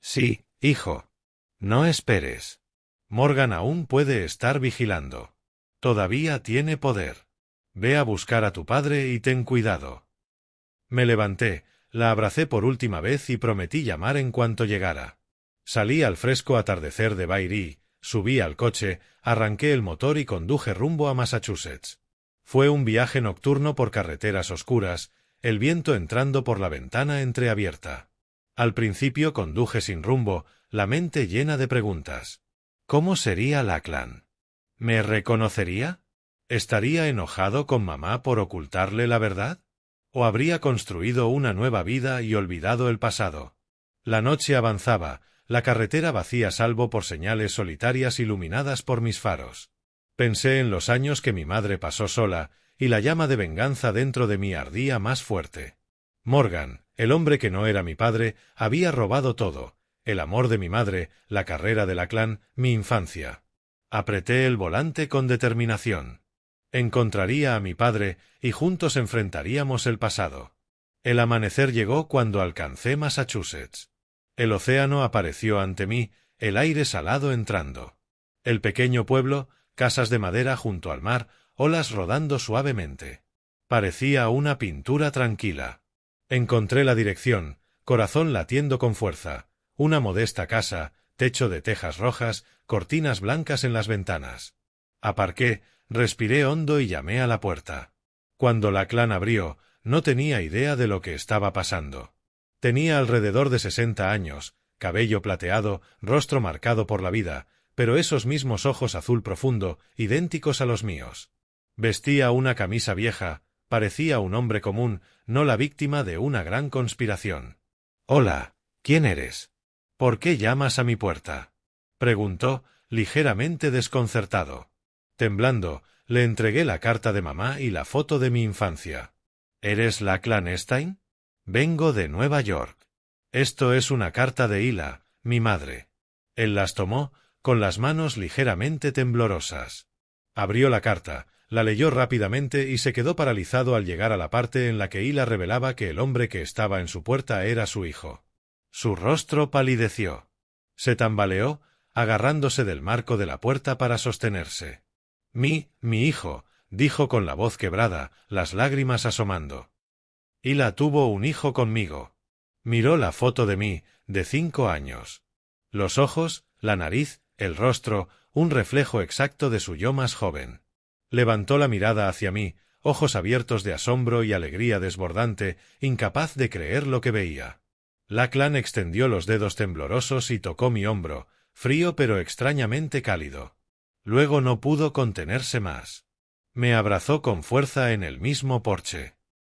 Sí, hijo. No esperes. Morgan aún puede estar vigilando. Todavía tiene poder. Ve a buscar a tu padre y ten cuidado. Me levanté, la abracé por última vez y prometí llamar en cuanto llegara. Salí al fresco atardecer de Baird, subí al coche, arranqué el motor y conduje rumbo a Massachusetts. Fue un viaje nocturno por carreteras oscuras, el viento entrando por la ventana entreabierta. Al principio conduje sin rumbo, la mente llena de preguntas. ¿Cómo sería Lachlan? ¿Me reconocería? ¿Estaría enojado con mamá por ocultarle la verdad? ¿O habría construido una nueva vida y olvidado el pasado? La noche avanzaba, la carretera vacía salvo por señales solitarias iluminadas por mis faros. Pensé en los años que mi madre pasó sola, y la llama de venganza dentro de mí ardía más fuerte. Morgan, el hombre que no era mi padre, había robado todo, el amor de mi madre, la carrera de Lachlan, mi infancia. Apreté el volante con determinación. Encontraría a mi padre, y juntos enfrentaríamos el pasado. El amanecer llegó cuando alcancé Massachusetts. El océano apareció ante mí, el aire salado entrando. El pequeño pueblo, casas de madera junto al mar, olas rodando suavemente. Parecía una pintura tranquila. Encontré la dirección, corazón latiendo con fuerza, una modesta casa, techo de tejas rojas, cortinas blancas en las ventanas. Aparqué, respiré hondo y llamé a la puerta. Cuando Lachlan abrió, no tenía idea de lo que estaba pasando. Tenía alrededor de 60 años, cabello plateado, rostro marcado por la vida, pero esos mismos ojos azul profundo, idénticos a los míos. Vestía una camisa vieja, parecía un hombre común, no la víctima de una gran conspiración. «Hola, ¿quién eres?», ¿Por qué llamas a mi puerta? Preguntó, ligeramente desconcertado. Temblando, le entregué la carta de mamá y la foto de mi infancia. ¿Eres Lachlan Stein? Vengo de Nueva York. Esto es una carta de Hila, mi madre. Él las tomó, con las manos ligeramente temblorosas. Abrió la carta, la leyó rápidamente y se quedó paralizado al llegar a la parte en la que Hila revelaba que el hombre que estaba en su puerta era su hijo. Su rostro palideció. Se tambaleó, agarrándose del marco de la puerta para sostenerse. Mi hijo, dijo con la voz quebrada, las lágrimas asomando. Hila tuvo un hijo conmigo. Miró la foto de mí, de 5 años. Los ojos, la nariz, el rostro, un reflejo exacto de su yo más joven. Levantó la mirada hacia mí, ojos abiertos de asombro y alegría desbordante, incapaz de creer lo que veía. Lachlan extendió los dedos temblorosos y tocó mi hombro, frío pero extrañamente cálido. Luego no pudo contenerse más. Me abrazó con fuerza en el mismo porche.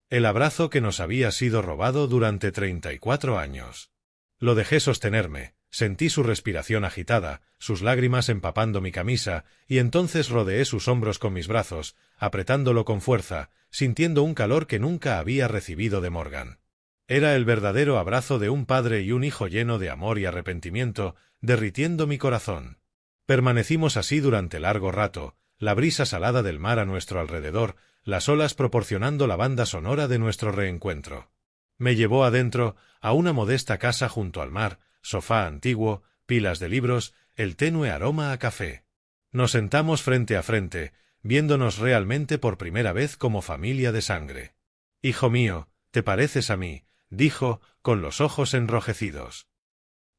El abrazo que nos había sido robado durante 34 años. Lo dejé sostenerme, sentí su respiración agitada, sus lágrimas empapando mi camisa, y entonces rodeé sus hombros con mis brazos, apretándolo con fuerza, sintiendo un calor que nunca había recibido de Morgan. Era el verdadero abrazo de un padre y un hijo lleno de amor y arrepentimiento, derritiendo mi corazón. Permanecimos así durante largo rato, la brisa salada del mar a nuestro alrededor, las olas proporcionando la banda sonora de nuestro reencuentro. Me llevó adentro, a una modesta casa junto al mar, sofá antiguo, pilas de libros, el tenue aroma a café. Nos sentamos frente a frente, viéndonos realmente por primera vez como familia de sangre. «Hijo mío, te pareces a mí», dijo, con los ojos enrojecidos.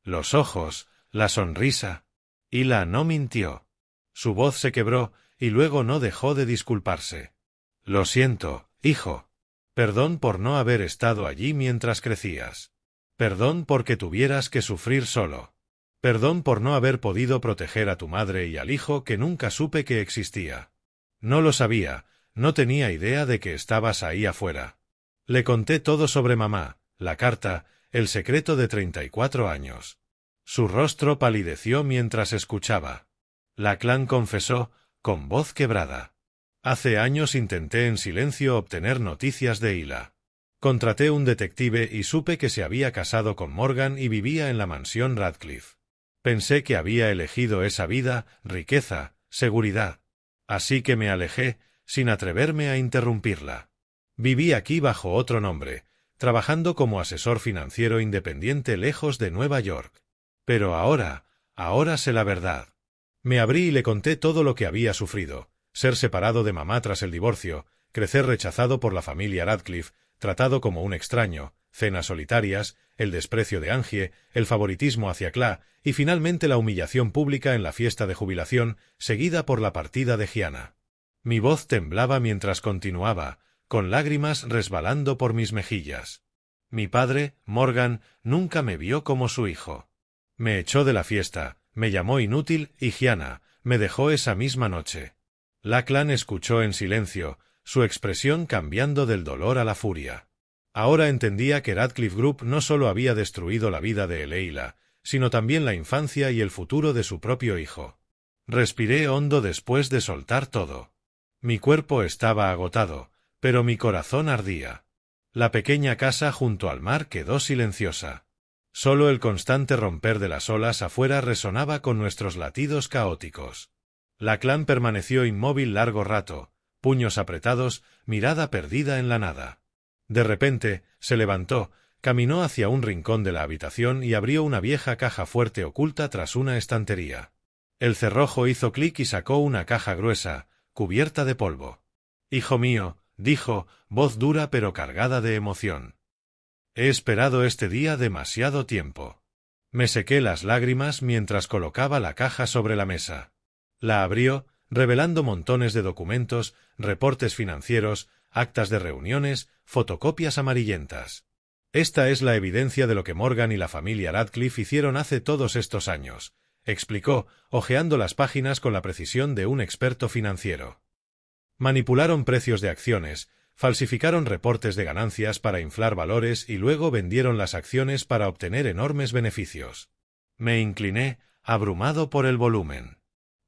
Los ojos, la sonrisa. Hila no mintió. Su voz se quebró, y luego no dejó de disculparse. «Lo siento, hijo. Perdón por no haber estado allí mientras crecías. Perdón porque tuvieras que sufrir solo. Perdón por no haber podido proteger a tu madre y al hijo que nunca supe que existía. No lo sabía, no tenía idea de que estabas ahí afuera». Le conté todo sobre mamá, la carta, el secreto de 34 años. Su rostro palideció mientras escuchaba. Lachlan confesó, con voz quebrada. «Hace años intenté en silencio obtener noticias de Hila. Contraté un detective y supe que se había casado con Morgan y vivía en la mansión Radcliffe. Pensé que había elegido esa vida, riqueza, seguridad. Así que me alejé, sin atreverme a interrumpirla. Viví aquí bajo otro nombre, trabajando como asesor financiero independiente lejos de Nueva York. Pero ahora sé la verdad». Me abrí y le conté todo lo que había sufrido. Ser separado de mamá tras el divorcio, crecer rechazado por la familia Radcliffe, tratado como un extraño, cenas solitarias, el desprecio de Angie, el favoritismo hacia Cla, y finalmente la humillación pública en la fiesta de jubilación, seguida por la partida de Gianna. Mi voz temblaba mientras continuaba, con lágrimas resbalando por mis mejillas. Mi padre, Morgan, nunca me vio como su hijo. Me echó de la fiesta, me llamó inútil y Gianna me dejó esa misma noche. Lachlan escuchó en silencio, su expresión cambiando del dolor a la furia. Ahora entendía que Radcliffe Group no solo había destruido la vida de Leila, sino también la infancia y el futuro de su propio hijo. Respiré hondo después de soltar todo. Mi cuerpo estaba agotado, pero mi corazón ardía. La pequeña casa junto al mar quedó silenciosa. Solo el constante romper de las olas afuera resonaba con nuestros latidos caóticos. Lachlan permaneció inmóvil largo rato, puños apretados, mirada perdida en la nada. De repente, se levantó, caminó hacia un rincón de la habitación y abrió una vieja caja fuerte oculta tras una estantería. El cerrojo hizo clic y sacó una caja gruesa, cubierta de polvo. «Hijo mío», dijo, voz dura pero cargada de emoción. «He esperado este día demasiado tiempo». Me sequé las lágrimas mientras colocaba la caja sobre la mesa. La abrió, revelando montones de documentos, reportes financieros, actas de reuniones, fotocopias amarillentas. «Esta es la evidencia de lo que Morgan y la familia Radcliffe hicieron hace todos estos años», explicó, hojeando las páginas con la precisión de un experto financiero. Manipularon precios de acciones, falsificaron reportes de ganancias para inflar valores y luego vendieron las acciones para obtener enormes beneficios. Me incliné, abrumado por el volumen.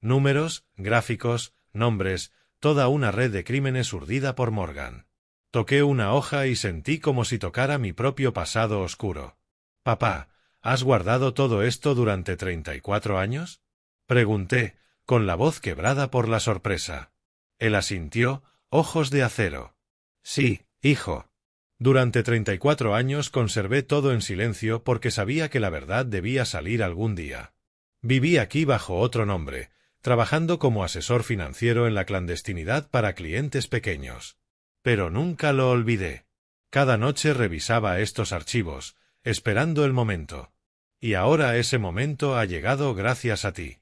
Números, gráficos, nombres, toda una red de crímenes urdida por Morgan. Toqué una hoja y sentí como si tocara mi propio pasado oscuro. «Papá, ¿has guardado todo esto durante 34 años?» Pregunté, con la voz quebrada por la sorpresa. Él asintió, ojos de acero. «Sí, hijo. Durante 34 años conservé todo en silencio porque sabía que la verdad debía salir algún día. Viví aquí bajo otro nombre, trabajando como asesor financiero en la clandestinidad para clientes pequeños. Pero nunca lo olvidé. Cada noche revisaba estos archivos, esperando el momento. Y ahora ese momento ha llegado gracias a ti».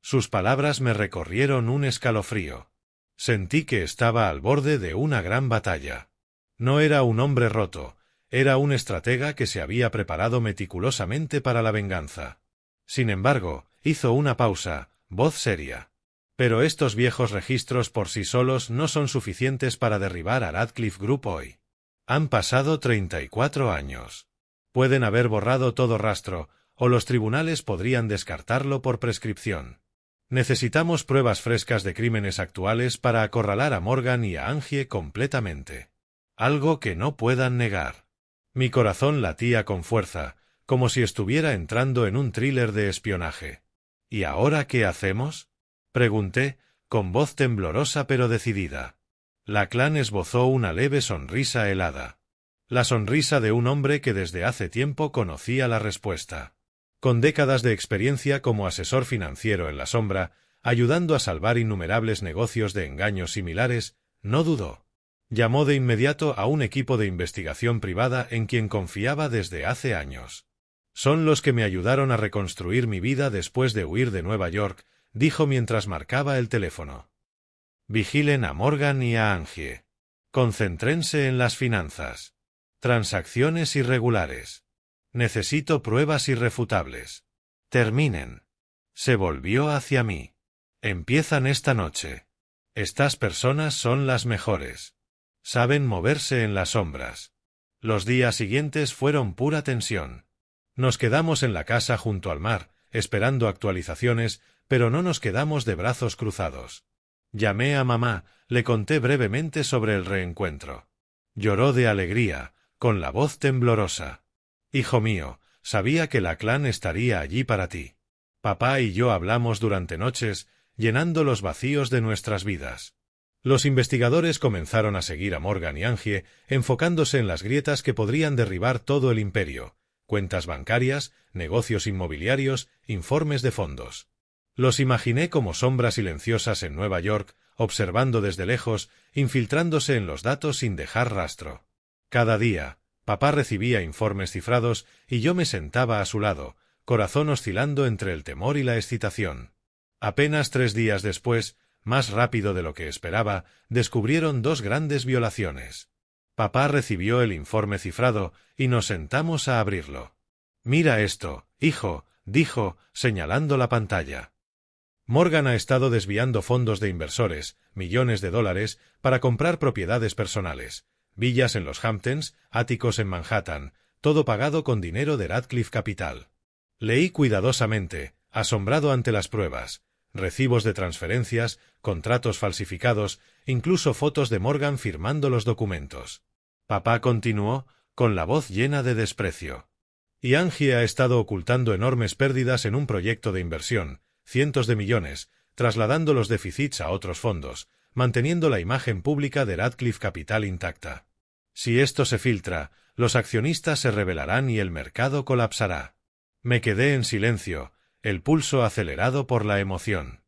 Sus palabras me recorrieron un escalofrío. Sentí que estaba al borde de una gran batalla. No era un hombre roto, era un estratega que se había preparado meticulosamente para la venganza. Sin embargo, hizo una pausa, voz seria. «Pero estos viejos registros por sí solos no son suficientes para derribar a Radcliffe Group hoy. Han pasado 34 años. Pueden haber borrado todo rastro, o los tribunales podrían descartarlo por prescripción. Necesitamos pruebas frescas de crímenes actuales para acorralar a Morgan y a Angie completamente. Algo que no puedan negar». Mi corazón latía con fuerza, como si estuviera entrando en un thriller de espionaje. «¿Y ahora qué hacemos?», pregunté, con voz temblorosa pero decidida. Lachlan esbozó una leve sonrisa helada. La sonrisa de un hombre que desde hace tiempo conocía la respuesta. Con décadas de experiencia como asesor financiero en la sombra, ayudando a salvar innumerables negocios de engaños similares, no dudó. Llamó de inmediato a un equipo de investigación privada en quien confiaba desde hace años. «Son los que me ayudaron a reconstruir mi vida después de huir de Nueva York», dijo mientras marcaba el teléfono. «Vigilen a Morgan y a Angie. Concéntrense en las finanzas. Transacciones irregulares. Necesito pruebas irrefutables. Terminen». Se volvió hacia mí. «Empiezan esta noche. Estas personas son las mejores. Saben moverse en las sombras». Los días siguientes fueron pura tensión. Nos quedamos en la casa junto al mar, esperando actualizaciones, pero no nos quedamos de brazos cruzados. Llamé a mamá, le conté brevemente sobre el reencuentro. Lloró de alegría, con la voz temblorosa. «Hijo mío, sabía que Lachlan estaría allí para ti. Papá y yo hablamos durante noches, llenando los vacíos de nuestras vidas». Los investigadores comenzaron a seguir a Morgan y Angie, enfocándose en las grietas que podrían derribar todo el imperio: cuentas bancarias, negocios inmobiliarios, informes de fondos. Los imaginé como sombras silenciosas en Nueva York, observando desde lejos, infiltrándose en los datos sin dejar rastro. Cada día, papá recibía informes cifrados y yo me sentaba a su lado, corazón oscilando entre el temor y la excitación. Apenas 3 días después, más rápido de lo que esperaba, descubrieron 2 grandes violaciones. Papá recibió el informe cifrado y nos sentamos a abrirlo. «Mira esto, hijo», dijo, señalando la pantalla. Morgan ha estado desviando fondos de inversores, millones de dólares, para comprar propiedades personales, villas en los Hamptons, áticos en Manhattan, todo pagado con dinero de Radcliffe Capital. Leí cuidadosamente, asombrado ante las pruebas: recibos de transferencias, contratos falsificados, incluso fotos de Morgan firmando los documentos. Papá continuó, con la voz llena de desprecio. «Y Angie ha estado ocultando enormes pérdidas en un proyecto de inversión, cientos de millones, trasladando los déficits a otros fondos, manteniendo la imagen pública de Radcliffe Capital intacta. Si esto se filtra, los accionistas se rebelarán y el mercado colapsará». Me quedé en silencio, el pulso acelerado por la emoción.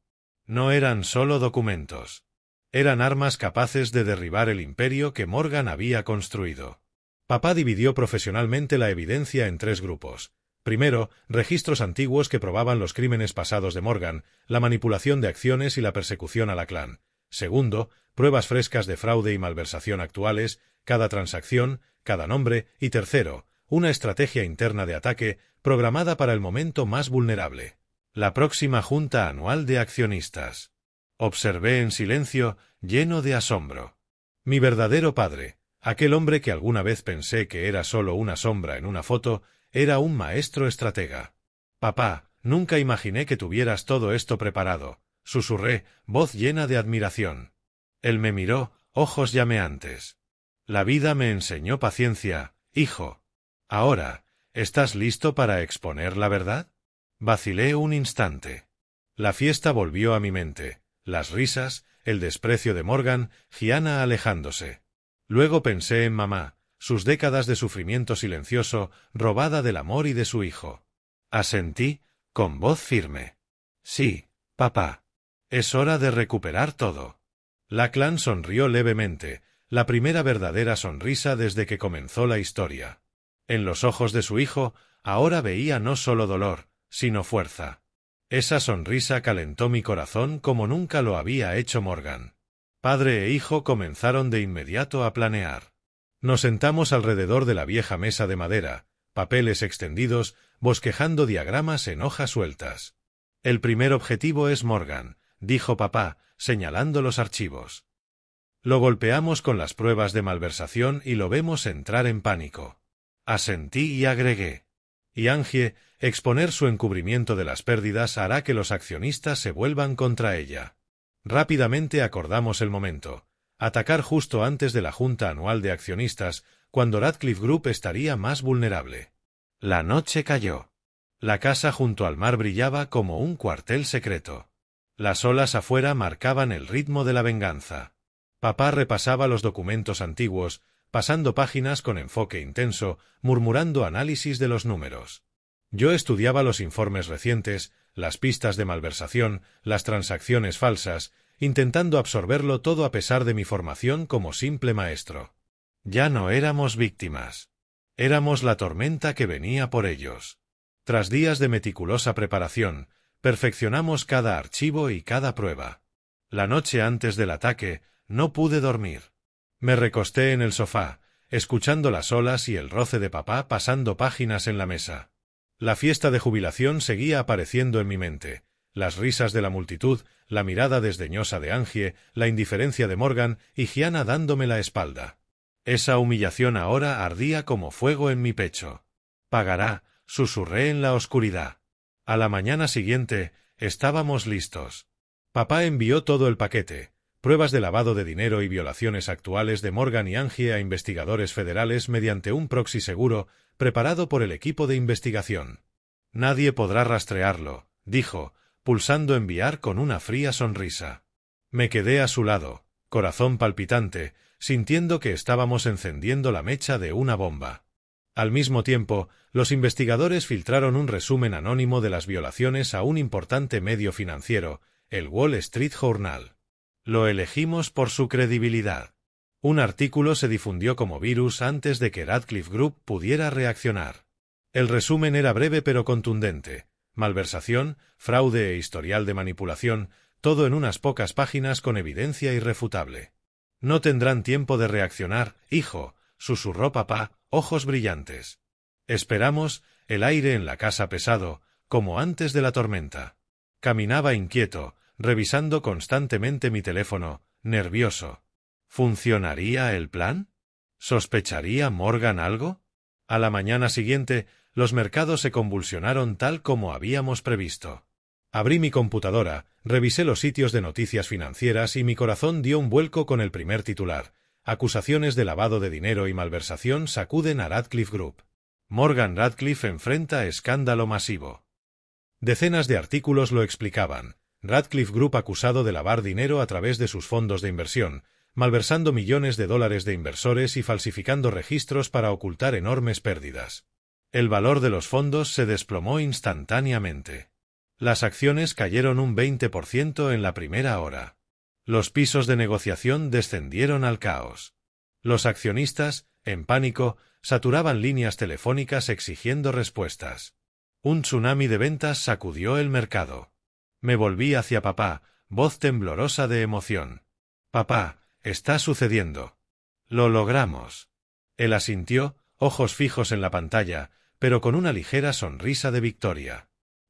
No eran solo documentos. Eran armas capaces de derribar el imperio que Morgan había construido. Papá dividió profesionalmente la evidencia en 3 grupos. Primero, registros antiguos que probaban los crímenes pasados de Morgan, la manipulación de acciones y la persecución a Lachlan. Segundo, pruebas frescas de fraude y malversación actuales, cada transacción, cada nombre. Y tercero, una estrategia interna de ataque programada para el momento más vulnerable: la próxima junta anual de accionistas. Observé en silencio, lleno de asombro. Mi verdadero padre, aquel hombre que alguna vez pensé que era solo una sombra en una foto, era un maestro estratega. «Papá», Nunca imaginé que tuvieras todo esto preparado, susurré, voz llena de admiración. Él me miró, ojos llameantes. La vida me enseñó paciencia, hijo. Ahora, ¿estás listo para exponer la verdad? Vacilé un instante. La fiesta volvió a mi mente, las risas, el desprecio de Morgan, Gianna alejándose. Luego pensé en mamá, sus décadas de sufrimiento silencioso, robada del amor y de su hijo. Asentí, con voz firme. Sí, papá. Es hora de recuperar todo. Lachlan sonrió levemente, la primera verdadera sonrisa desde que comenzó la historia. En los ojos de su hijo, ahora veía no solo dolor, sino fuerza. Esa sonrisa calentó mi corazón como nunca lo había hecho Morgan. Padre e hijo comenzaron de inmediato a planear. Nos sentamos alrededor de la vieja mesa de madera, papeles extendidos, bosquejando diagramas en hojas sueltas. El primer objetivo es Morgan, dijo papá, señalando los archivos. Lo golpeamos con las pruebas de malversación y lo vemos entrar en pánico. Asentí y agregué. Y Angie, exponer su encubrimiento de las pérdidas hará que los accionistas se vuelvan contra ella. Rápidamente acordamos el momento. Atacar justo antes de la junta anual de accionistas, cuando Radcliffe Group estaría más vulnerable. La noche cayó. La casa junto al mar brillaba como un cuartel secreto. Las olas afuera marcaban el ritmo de la venganza. Papá repasaba los documentos antiguos, pasando páginas con enfoque intenso, murmurando análisis de los números. Yo estudiaba los informes recientes, las pistas de malversación, las transacciones falsas, intentando absorberlo todo a pesar de mi formación como simple maestro. Ya no éramos víctimas. Éramos la tormenta que venía por ellos. Tras días de meticulosa preparación, perfeccionamos cada archivo y cada prueba. La noche antes del ataque, no pude dormir. Me recosté en el sofá, escuchando las olas y el roce de papá pasando páginas en la mesa. La fiesta de jubilación seguía apareciendo en mi mente, las risas de la multitud, la mirada desdeñosa de Angie, la indiferencia de Morgan y Gianna dándome la espalda. Esa humillación ahora ardía como fuego en mi pecho. Pagará, susurré en la oscuridad. A la mañana siguiente, estábamos listos. Papá envió todo el paquete, pruebas de lavado de dinero y violaciones actuales de Morgan y Angie a investigadores federales mediante un proxy seguro, preparado por el equipo de investigación. Nadie podrá rastrearlo, dijo, pulsando enviar con una fría sonrisa. Me quedé a su lado, corazón palpitante, sintiendo que estábamos encendiendo la mecha de una bomba. Al mismo tiempo, los investigadores filtraron un resumen anónimo de las violaciones a un importante medio financiero, el Wall Street Journal. Lo elegimos por su credibilidad. Un artículo se difundió como virus antes de que Radcliffe Group pudiera reaccionar. El resumen era breve pero contundente. Malversación, fraude e historial de manipulación, todo en unas pocas páginas con evidencia irrefutable. No tendrán tiempo de reaccionar, hijo, susurró papá, ojos brillantes. Esperamos, el aire en la casa pesado, como antes de la tormenta. Caminaba inquieto, revisando constantemente mi teléfono, nervioso. ¿Funcionaría el plan? ¿Sospecharía Morgan algo? A la mañana siguiente, los mercados se convulsionaron tal como habíamos previsto. Abrí mi computadora, revisé los sitios de noticias financieras y mi corazón dio un vuelco con el primer titular. Acusaciones de lavado de dinero y malversación sacuden a Radcliffe Group. Morgan Radcliffe enfrenta escándalo masivo. Decenas de artículos lo explicaban. Radcliffe Group acusado de lavar dinero a través de sus fondos de inversión, malversando millones de dólares de inversores y falsificando registros para ocultar enormes pérdidas. El valor de los fondos se desplomó instantáneamente. Las acciones cayeron un 20% en la primera hora. Los pisos de negociación descendieron al caos. Los accionistas, en pánico, saturaban líneas telefónicas exigiendo respuestas. Un tsunami de ventas sacudió el mercado. Me volví hacia papá, voz temblorosa de emoción. Papá, está sucediendo. Lo logramos. Él asintió, ojos fijos en la pantalla, pero con una ligera sonrisa de victoria.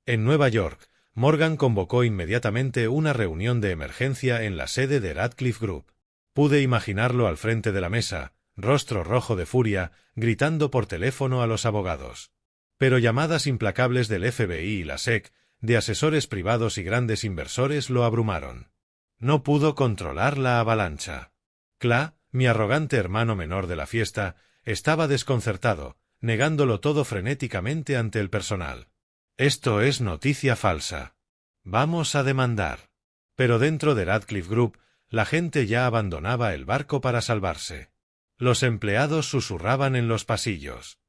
En Nueva York, Morgan convocó inmediatamente una reunión de emergencia en la sede de Radcliffe Group. Pude imaginarlo al frente de la mesa, rostro rojo de furia, gritando por teléfono a los abogados. Pero llamadas implacables del FBI y la SEC, de asesores privados y grandes inversores lo abrumaron. No pudo controlar la avalancha. Cla, mi arrogante hermano menor de la fiesta, estaba desconcertado, negándolo todo frenéticamente ante el personal. Esto es noticia falsa. Vamos a demandar. Pero dentro de Radcliffe Group, la gente ya abandonaba el barco para salvarse. Los empleados susurraban en los pasillos.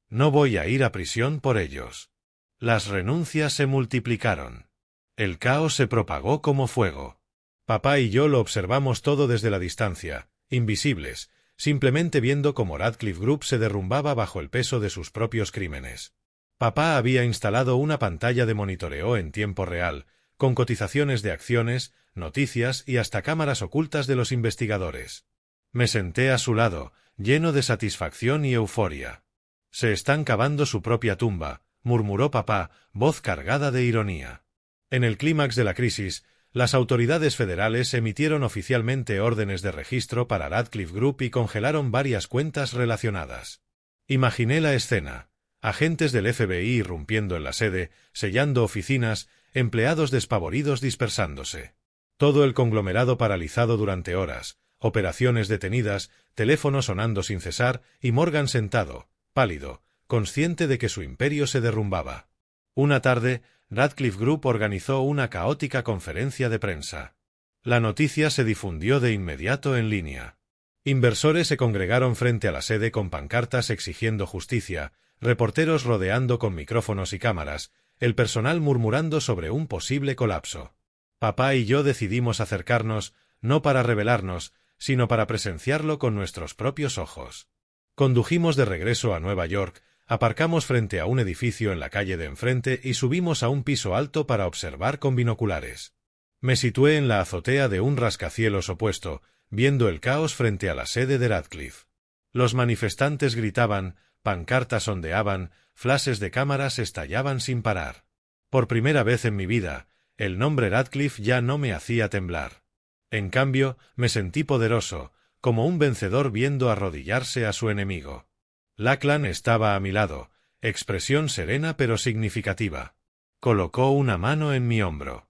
No voy a ir a prisión por ellos. Las renuncias se multiplicaron. El caos se propagó como fuego. Papá y yo lo observamos todo desde la distancia, invisibles, simplemente viendo cómo Radcliffe Group se derrumbaba bajo el peso de sus propios crímenes. Papá había instalado una pantalla de monitoreo en tiempo real, con cotizaciones de acciones, noticias y hasta cámaras ocultas de los investigadores. Me senté a su lado, lleno de satisfacción y euforia. Se están cavando su propia tumba, murmuró papá, voz cargada de ironía. En el clímax de la crisis, las autoridades federales emitieron oficialmente órdenes de registro para Radcliffe Group y congelaron varias cuentas relacionadas. Imaginé la escena. Agentes del FBI irrumpiendo en la sede, sellando oficinas, empleados despavoridos dispersándose. Todo el conglomerado paralizado durante horas, operaciones detenidas, teléfono sonando sin cesar y Morgan sentado, pálido, consciente de que su imperio se derrumbaba. Una tarde, Radcliffe Group organizó una caótica conferencia de prensa. La noticia se difundió de inmediato en línea. Inversores se congregaron frente a la sede con pancartas exigiendo justicia, reporteros rodeando con micrófonos y cámaras, el personal murmurando sobre un posible colapso. Papá y yo decidimos acercarnos, no para rebelarnos, sino para presenciarlo con nuestros propios ojos. Condujimos de regreso a Nueva York, aparcamos frente a un edificio en la calle de enfrente y subimos a un piso alto para observar con binoculares. Me situé en la azotea de un rascacielos opuesto, viendo el caos frente a la sede de Radcliffe. Los manifestantes gritaban, pancartas ondeaban, flashes de cámaras estallaban sin parar. Por primera vez en mi vida, el nombre Radcliffe ya no me hacía temblar. En cambio, me sentí poderoso, como un vencedor viendo arrodillarse a su enemigo. Lachlan estaba a mi lado, expresión serena pero significativa. Colocó una mano en mi hombro.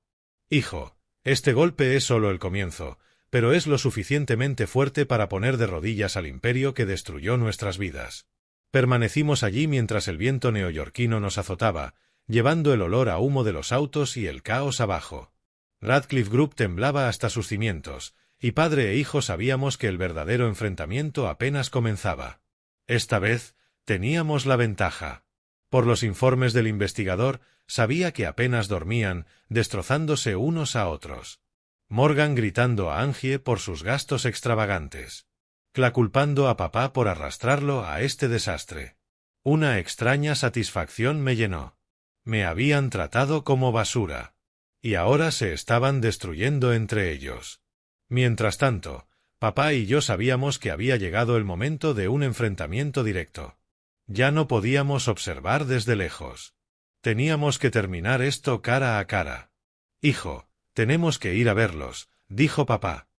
Hijo, este golpe es solo el comienzo, pero es lo suficientemente fuerte para poner de rodillas al imperio que destruyó nuestras vidas. Permanecimos allí mientras el viento neoyorquino nos azotaba, llevando el olor a humo de los autos y el caos abajo. Radcliffe Group temblaba hasta sus cimientos, y padre e hijo sabíamos que el verdadero enfrentamiento apenas comenzaba. Esta vez, teníamos la ventaja. Por los informes del investigador, sabía que apenas dormían, destrozándose unos a otros. Morgan gritando a Angie por sus gastos extravagantes. Cla culpando a papá por arrastrarlo a este desastre. Una extraña satisfacción me llenó. Me habían tratado como basura. Y ahora se estaban destruyendo entre ellos. Mientras tanto, papá y yo sabíamos que había llegado el momento de un enfrentamiento directo. Ya no podíamos observar desde lejos. Teníamos que terminar esto cara a cara. Hijo, tenemos que ir a verlos, dijo papá.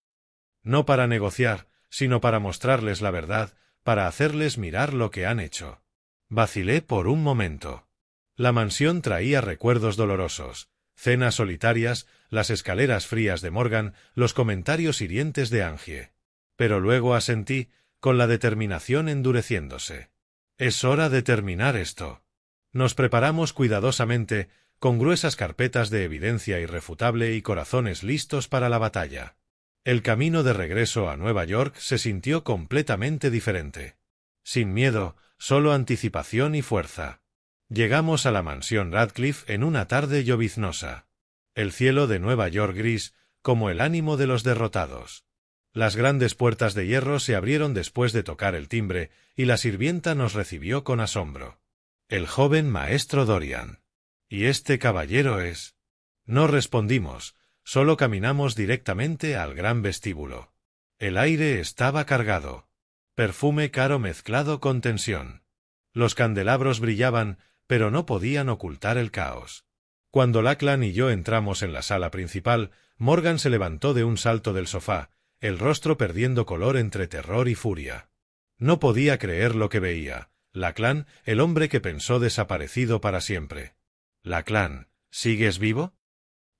No para negociar, sino para mostrarles la verdad, para hacerles mirar lo que han hecho. Vacilé por un momento. La mansión traía recuerdos dolorosos. Cenas solitarias, las escaleras frías de Morgan, los comentarios hirientes de Angie. Pero luego asentí, con la determinación endureciéndose. Es hora de terminar esto. Nos preparamos cuidadosamente, con gruesas carpetas de evidencia irrefutable y corazones listos para la batalla. El camino de regreso a Nueva York se sintió completamente diferente. Sin miedo, solo anticipación y fuerza. Llegamos a la mansión Radcliffe en una tarde lloviznosa. El cielo de Nueva York gris, como el ánimo de los derrotados. Las grandes puertas de hierro se abrieron después de tocar el timbre, y la sirvienta nos recibió con asombro. El joven maestro Dorian. ¿Y este caballero es? No respondimos, solo caminamos directamente al gran vestíbulo. El aire estaba cargado. Perfume caro mezclado con tensión. Los candelabros brillaban, pero no podían ocultar el caos. Cuando Lachlan y yo entramos en la sala principal, Morgan se levantó de un salto del sofá, el rostro perdiendo color entre terror y furia. No podía creer lo que veía. Lachlan, el hombre que pensó desaparecido para siempre. Lachlan, ¿Sigues vivo?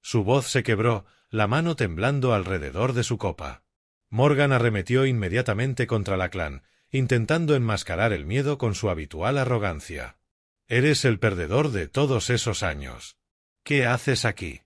Su voz se quebró, la mano temblando alrededor de su copa. Morgan arremetió inmediatamente contra Lachlan, intentando enmascarar el miedo con su habitual arrogancia. Eres el perdedor de todos esos años. ¿Qué haces aquí?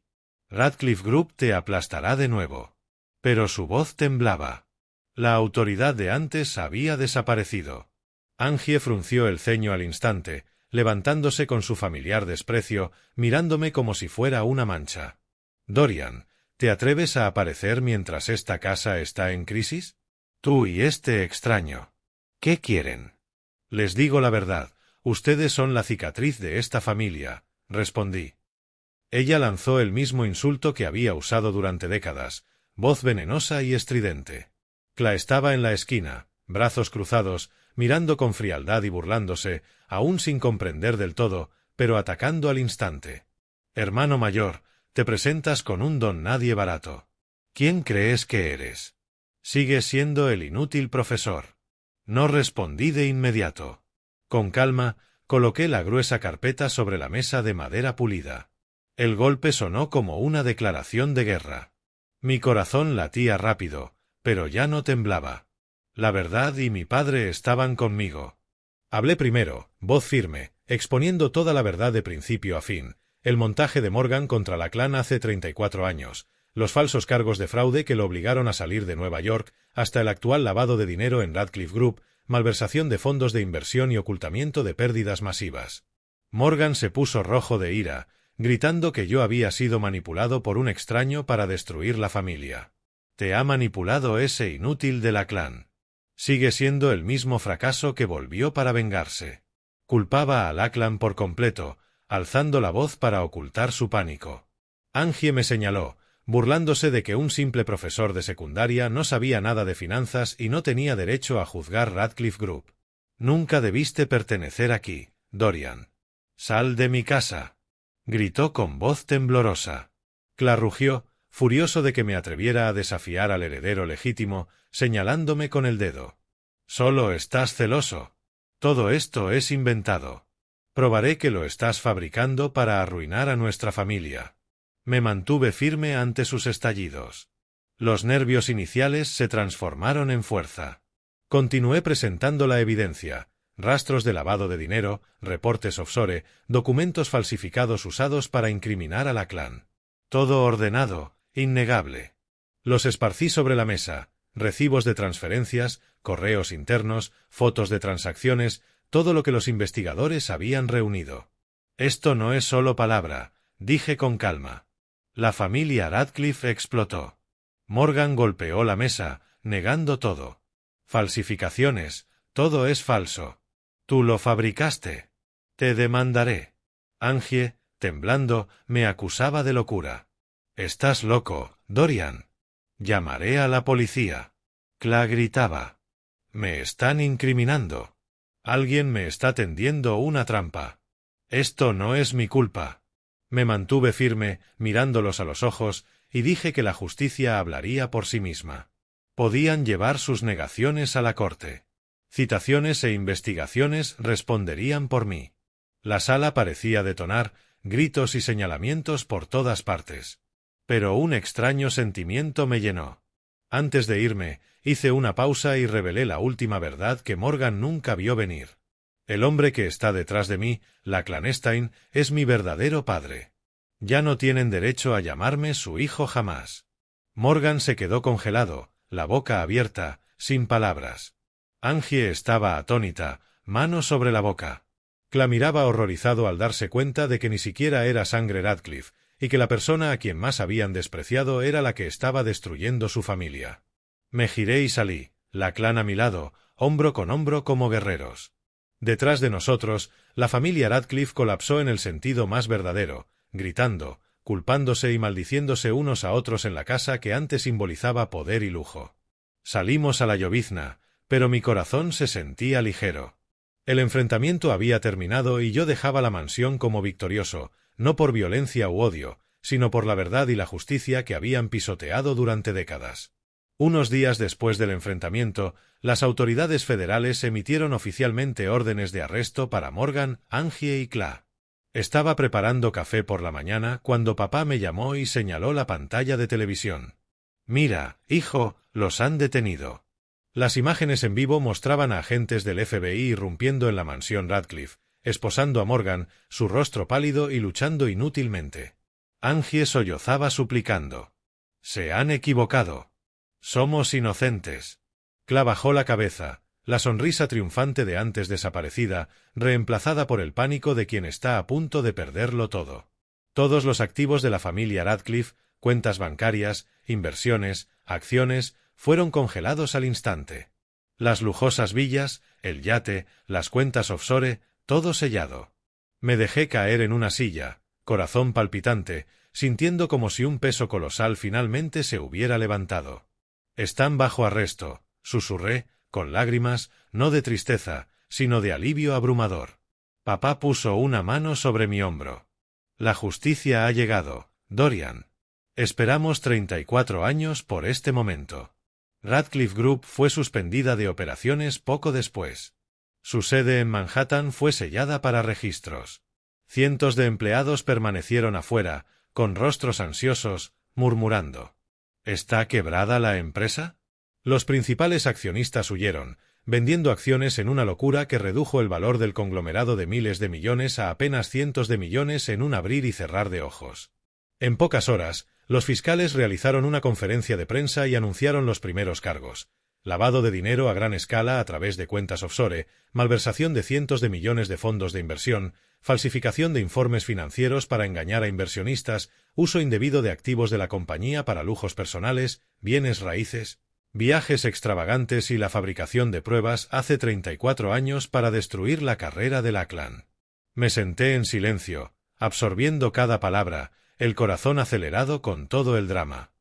Radcliffe Group te aplastará de nuevo. Pero su voz temblaba. La autoridad de antes había desaparecido. Angie frunció el ceño al instante, levantándose con su familiar desprecio, mirándome como si fuera una mancha. Dorian, ¿te atreves a aparecer mientras esta casa está en crisis? Tú y este extraño. ¿Qué quieren? Les digo la verdad, ustedes son la cicatriz de esta familia, respondí. Ella lanzó el mismo insulto que había usado durante décadas, voz venenosa y estridente. Cla estaba en la esquina, brazos cruzados, mirando con frialdad y burlándose, aún sin comprender del todo, pero atacando al instante. Hermano mayor, te presentas con un don nadie barato. ¿Quién crees que eres? Sigues siendo el inútil profesor. No respondí de inmediato. Con calma, coloqué la gruesa carpeta sobre la mesa de madera pulida. El golpe sonó como una declaración de guerra. Mi corazón latía rápido, pero ya no temblaba. La verdad y mi padre estaban conmigo. Hablé primero, voz firme, exponiendo toda la verdad de principio a fin, el montaje de Morgan contra Lachlan hace 34 años, los falsos cargos de fraude que lo obligaron a salir de Nueva York, hasta el actual lavado de dinero en Radcliffe Group, malversación de fondos de inversión y ocultamiento de pérdidas masivas. Morgan se puso rojo de ira, gritando que yo había sido manipulado por un extraño para destruir la familia. Te ha manipulado ese inútil de Lachlan. Sigue siendo el mismo fracaso que volvió para vengarse. Culpaba a Lachlan por completo, alzando la voz para ocultar su pánico. Angie me señaló, burlándose de que un simple profesor de secundaria no sabía nada de finanzas y no tenía derecho a juzgar Radcliffe Group. Nunca debiste pertenecer aquí, Dorian. Sal de mi casa. Gritó con voz temblorosa. Cla rugió, furioso de que me atreviera a desafiar al heredero legítimo, señalándome con el dedo. Solo estás celoso. Todo esto es inventado. Probaré que lo estás fabricando para arruinar a nuestra familia. Me mantuve firme ante sus estallidos. Los nervios iniciales se transformaron en fuerza. Continué presentando la evidencia, rastros de lavado de dinero, reportes offshore, documentos falsificados usados para incriminar a Lachlan. Todo ordenado, innegable. Los esparcí sobre la mesa, recibos de transferencias, correos internos, fotos de transacciones, todo lo que los investigadores habían reunido. Esto no es solo palabra, dije con calma. La familia Radcliffe explotó. Morgan golpeó la mesa, negando todo. Falsificaciones, todo es falso. Tú lo fabricaste. Te demandaré. Angie, temblando, me acusaba de locura. Estás loco, Dorian. Llamaré a la policía. Cla gritaba. Me están incriminando. Alguien me está tendiendo una trampa. Esto no es mi culpa. Me mantuve firme, mirándolos a los ojos, y dije que la justicia hablaría por sí misma. Podían llevar sus negaciones a la corte. Citaciones e investigaciones responderían por mí. La sala parecía detonar, gritos y señalamientos por todas partes. Pero un extraño sentimiento me llenó. Antes de irme, hice una pausa y revelé la última verdad que Morgan nunca vio venir. El hombre que está detrás de mí, Lachlan Stein, es mi verdadero padre. Ya no tienen derecho a llamarme su hijo jamás. Morgan se quedó congelado, la boca abierta, sin palabras. Angie estaba atónita, mano sobre la boca. Cla miraba horrorizado al darse cuenta de que ni siquiera era sangre Radcliffe, y que la persona a quien más habían despreciado era la que estaba destruyendo su familia. Me giré y salí, Lachlan a mi lado, hombro con hombro como guerreros. Detrás de nosotros, la familia Radcliffe colapsó en el sentido más verdadero, gritando, culpándose y maldiciéndose unos a otros en la casa que antes simbolizaba poder y lujo. Salimos a la llovizna, pero mi corazón se sentía ligero. El enfrentamiento había terminado y yo dejaba la mansión como victorioso, no por violencia u odio, sino por la verdad y la justicia que habían pisoteado durante décadas. Unos días después del enfrentamiento, las autoridades federales emitieron oficialmente órdenes de arresto para Morgan, Angie y Cla. Estaba preparando café por la mañana cuando papá me llamó y señaló la pantalla de televisión. «Mira, hijo, los han detenido». Las imágenes en vivo mostraban a agentes del FBI irrumpiendo en la mansión Radcliffe, esposando a Morgan, su rostro pálido y luchando inútilmente. Angie sollozaba suplicando. «Se han equivocado. Somos inocentes». Cla bajó la cabeza, la sonrisa triunfante de antes desaparecida, reemplazada por el pánico de quien está a punto de perderlo todo. Todos los activos de la familia Radcliffe, cuentas bancarias, inversiones, acciones, fueron congelados al instante. Las lujosas villas, el yate, las cuentas offshore, todo sellado. Me dejé caer en una silla, corazón palpitante, sintiendo como si un peso colosal finalmente se hubiera levantado. «Están bajo arresto», susurré, con lágrimas, no de tristeza, sino de alivio abrumador. Papá puso una mano sobre mi hombro. «La justicia ha llegado, Dorian. Esperamos 34 años por este momento». Radcliffe Group fue suspendida de operaciones poco después. Su sede en Manhattan fue sellada para registros. Cientos de empleados permanecieron afuera, con rostros ansiosos, murmurando. ¿Está quebrada la empresa? Los principales accionistas huyeron, vendiendo acciones en una locura que redujo el valor del conglomerado de miles de millones a apenas cientos de millones en un abrir y cerrar de ojos. En pocas horas, los fiscales realizaron una conferencia de prensa y anunciaron los primeros cargos: lavado de dinero a gran escala a través de cuentas offshore, malversación de cientos de millones de fondos de inversión, falsificación de informes financieros para engañar a inversionistas, uso indebido de activos de la compañía para lujos personales, bienes raíces, viajes extravagantes y la fabricación de pruebas hace 34 años para destruir la carrera del Ackland. Me senté en silencio, absorbiendo cada palabra, el corazón acelerado con todo el drama.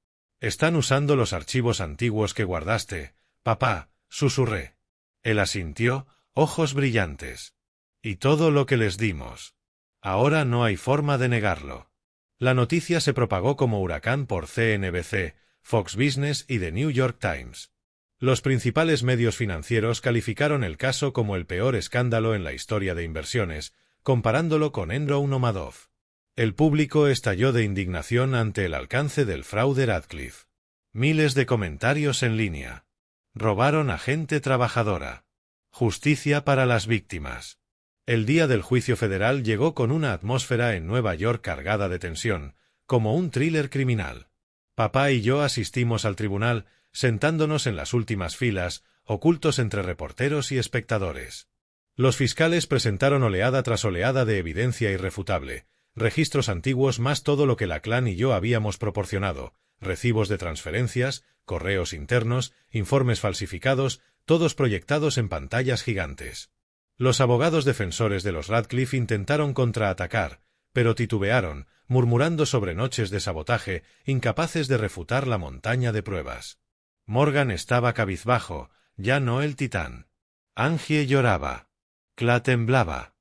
«Están usando los archivos antiguos que guardaste, papá», susurré. Él asintió, ojos brillantes. «Y todo lo que les dimos. Ahora no hay forma de negarlo». La noticia se propagó como huracán por CNBC, Fox Business y The New York Times. Los principales medios financieros calificaron el caso como el peor escándalo en la historia de inversiones, comparándolo con Enron o Madoff. El público estalló de indignación ante el alcance del fraude Radcliffe. Miles de comentarios en línea. «Robaron a gente trabajadora. Justicia para las víctimas». El día del juicio federal llegó con una atmósfera en Nueva York cargada de tensión, como un thriller criminal. Papá y yo asistimos al tribunal, sentándonos en las últimas filas, ocultos entre reporteros y espectadores. Los fiscales presentaron oleada tras oleada de evidencia irrefutable, registros antiguos más todo lo que la clan y yo habíamos proporcionado, recibos de transferencias, correos internos, informes falsificados, todos proyectados en pantallas gigantes. Los abogados defensores de los Radcliffe intentaron contraatacar, pero titubearon, murmurando sobre noches de sabotaje, incapaces de refutar la montaña de pruebas. Morgan estaba cabizbajo, ya no el titán. Angie lloraba. Cla temblaba.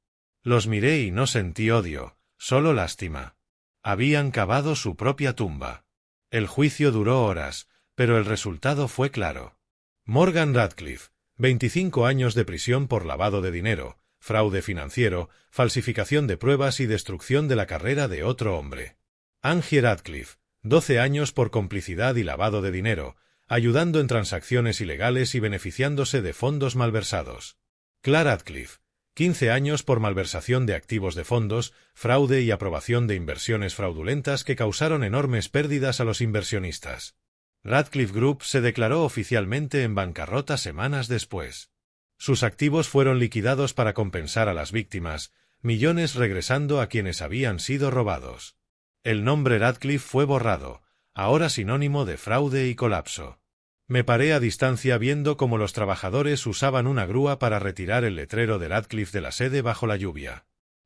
Los miré y no sentí odio, solo lástima. Habían cavado su propia tumba. El juicio duró horas, pero el resultado fue claro. Morgan Radcliffe, 25 años de prisión por lavado de dinero, fraude financiero, falsificación de pruebas y destrucción de la carrera de otro hombre. Angie Radcliffe, 12 años por complicidad y lavado de dinero, ayudando en transacciones ilegales y beneficiándose de fondos malversados. Cla Radcliffe, 15 años por malversación de activos de fondos, fraude y aprobación de inversiones fraudulentas que causaron enormes pérdidas a los inversionistas. Radcliffe Group se declaró oficialmente en bancarrota semanas después. Sus activos fueron liquidados para compensar a las víctimas, millones regresando a quienes habían sido robados. El nombre Radcliffe fue borrado, ahora sinónimo de fraude y colapso. Me paré a distancia viendo cómo los trabajadores usaban una grúa para retirar el letrero de Radcliffe de la sede bajo la lluvia.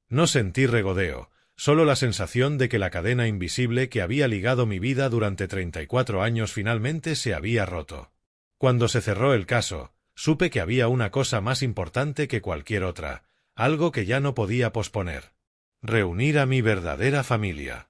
No sentí regodeo, solo la sensación de que la cadena invisible que había ligado mi vida durante 34 años finalmente se había roto. Cuando se cerró el caso, supe que había una cosa más importante que cualquier otra, algo que ya no podía posponer. Reunir a mi verdadera familia.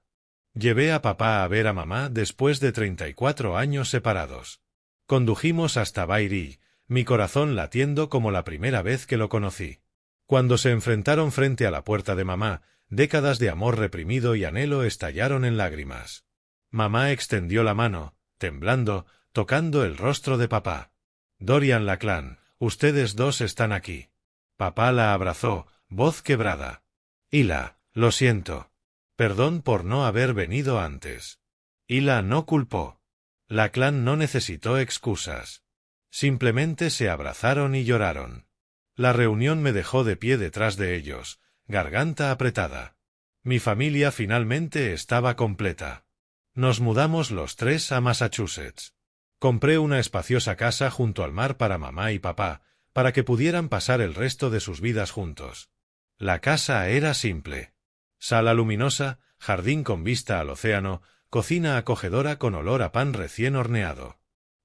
Llevé a papá a ver a mamá después de 34 años separados. Condujimos hasta Baird, mi corazón latiendo como la primera vez que lo conocí. Cuando se enfrentaron frente a la puerta de mamá, décadas de amor reprimido y anhelo estallaron en lágrimas. Mamá extendió la mano, temblando, tocando el rostro de papá. Dorian Lachlan, ustedes dos están aquí. Papá la abrazó, voz quebrada. Hila, lo siento. Perdón por no haber venido antes. Hila no culpó. Lachlan no necesitó excusas. Simplemente se abrazaron y lloraron. La reunión me dejó de pie detrás de ellos, garganta apretada. Mi familia finalmente estaba completa. Nos mudamos los tres a Massachusetts. Compré una espaciosa casa junto al mar para mamá y papá, para que pudieran pasar el resto de sus vidas juntos. La casa era simple. Sala luminosa, jardín con vista al océano, cocina acogedora con olor a pan recién horneado.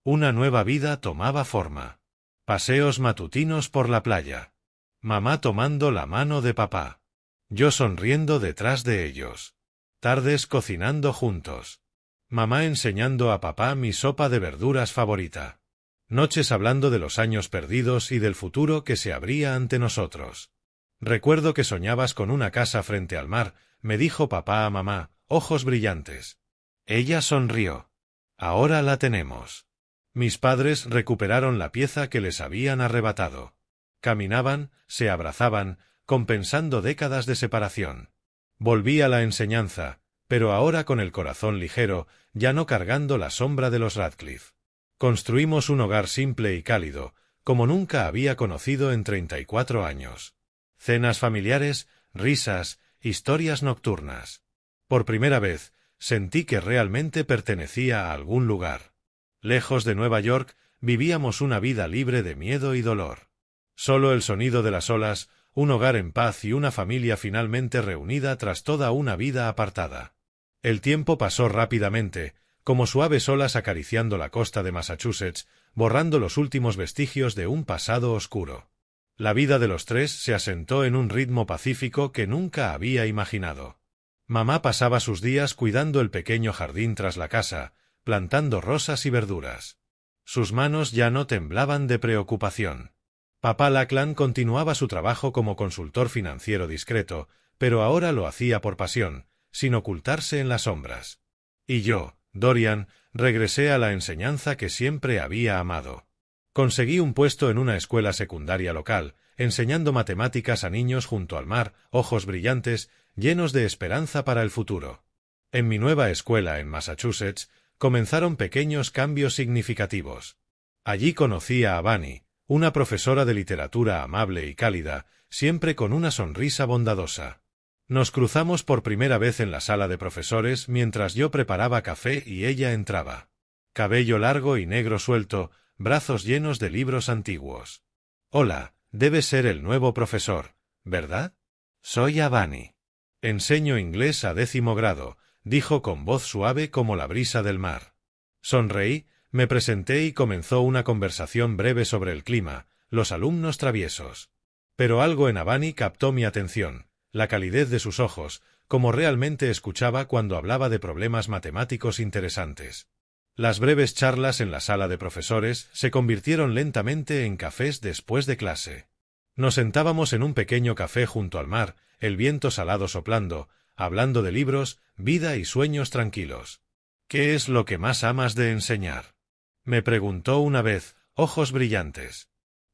Una nueva vida tomaba forma. Paseos matutinos por la playa. Mamá tomando la mano de papá. Yo sonriendo detrás de ellos. Tardes cocinando juntos. Mamá enseñando a papá mi sopa de verduras favorita. Noches hablando de los años perdidos y del futuro que se abría ante nosotros. Recuerdo que soñabas con una casa frente al mar, me dijo papá a mamá, ojos brillantes. Ella sonrió. Ahora la tenemos. Mis padres recuperaron la pieza que les habían arrebatado. Caminaban, se abrazaban, compensando décadas de separación. Volví a la enseñanza, pero ahora con el corazón ligero, ya no cargando la sombra de los Radcliffe. Construimos un hogar simple y cálido, como nunca había conocido en 34 años. Cenas familiares, risas, historias nocturnas. Por primera vez, sentí que realmente pertenecía a algún lugar. Lejos de Nueva York, vivíamos una vida libre de miedo y dolor. Solo el sonido de las olas, un hogar en paz y una familia finalmente reunida tras toda una vida apartada. El tiempo pasó rápidamente, como suaves olas acariciando la costa de Massachusetts, borrando los últimos vestigios de un pasado oscuro. La vida de los tres se asentó en un ritmo pacífico que nunca había imaginado. Mamá pasaba sus días cuidando el pequeño jardín tras la casa, plantando rosas y verduras. Sus manos ya no temblaban de preocupación. Papá Lachlan continuaba su trabajo como consultor financiero discreto, pero ahora lo hacía por pasión, sin ocultarse en las sombras. Y yo, Dorian, regresé a la enseñanza que siempre había amado. Conseguí un puesto en una escuela secundaria local, enseñando matemáticas a niños junto al mar, ojos brillantes, llenos de esperanza para el futuro. En mi nueva escuela en Massachusetts, comenzaron pequeños cambios significativos. Allí conocí a Bunny, una profesora de literatura amable y cálida, siempre con una sonrisa bondadosa. Nos cruzamos por primera vez en la sala de profesores mientras yo preparaba café y ella entraba. Cabello largo y negro suelto, brazos llenos de libros antiguos. Hola, debes ser el nuevo profesor, ¿verdad? Soy Bunny. Enseño inglés a 10º grado, dijo con voz suave como la brisa del mar. Sonreí, me presenté y comenzó una conversación breve sobre el clima, los alumnos traviesos. Pero algo en Bunny captó mi atención, la calidez de sus ojos, como realmente escuchaba cuando hablaba de problemas matemáticos interesantes. Las breves charlas en la sala de profesores se convirtieron lentamente en cafés después de clase. Nos sentábamos en un pequeño café junto al mar, el viento salado soplando, hablando de libros, vida y sueños tranquilos. ¿Qué es lo que más amas de enseñar? Me preguntó una vez, ojos brillantes.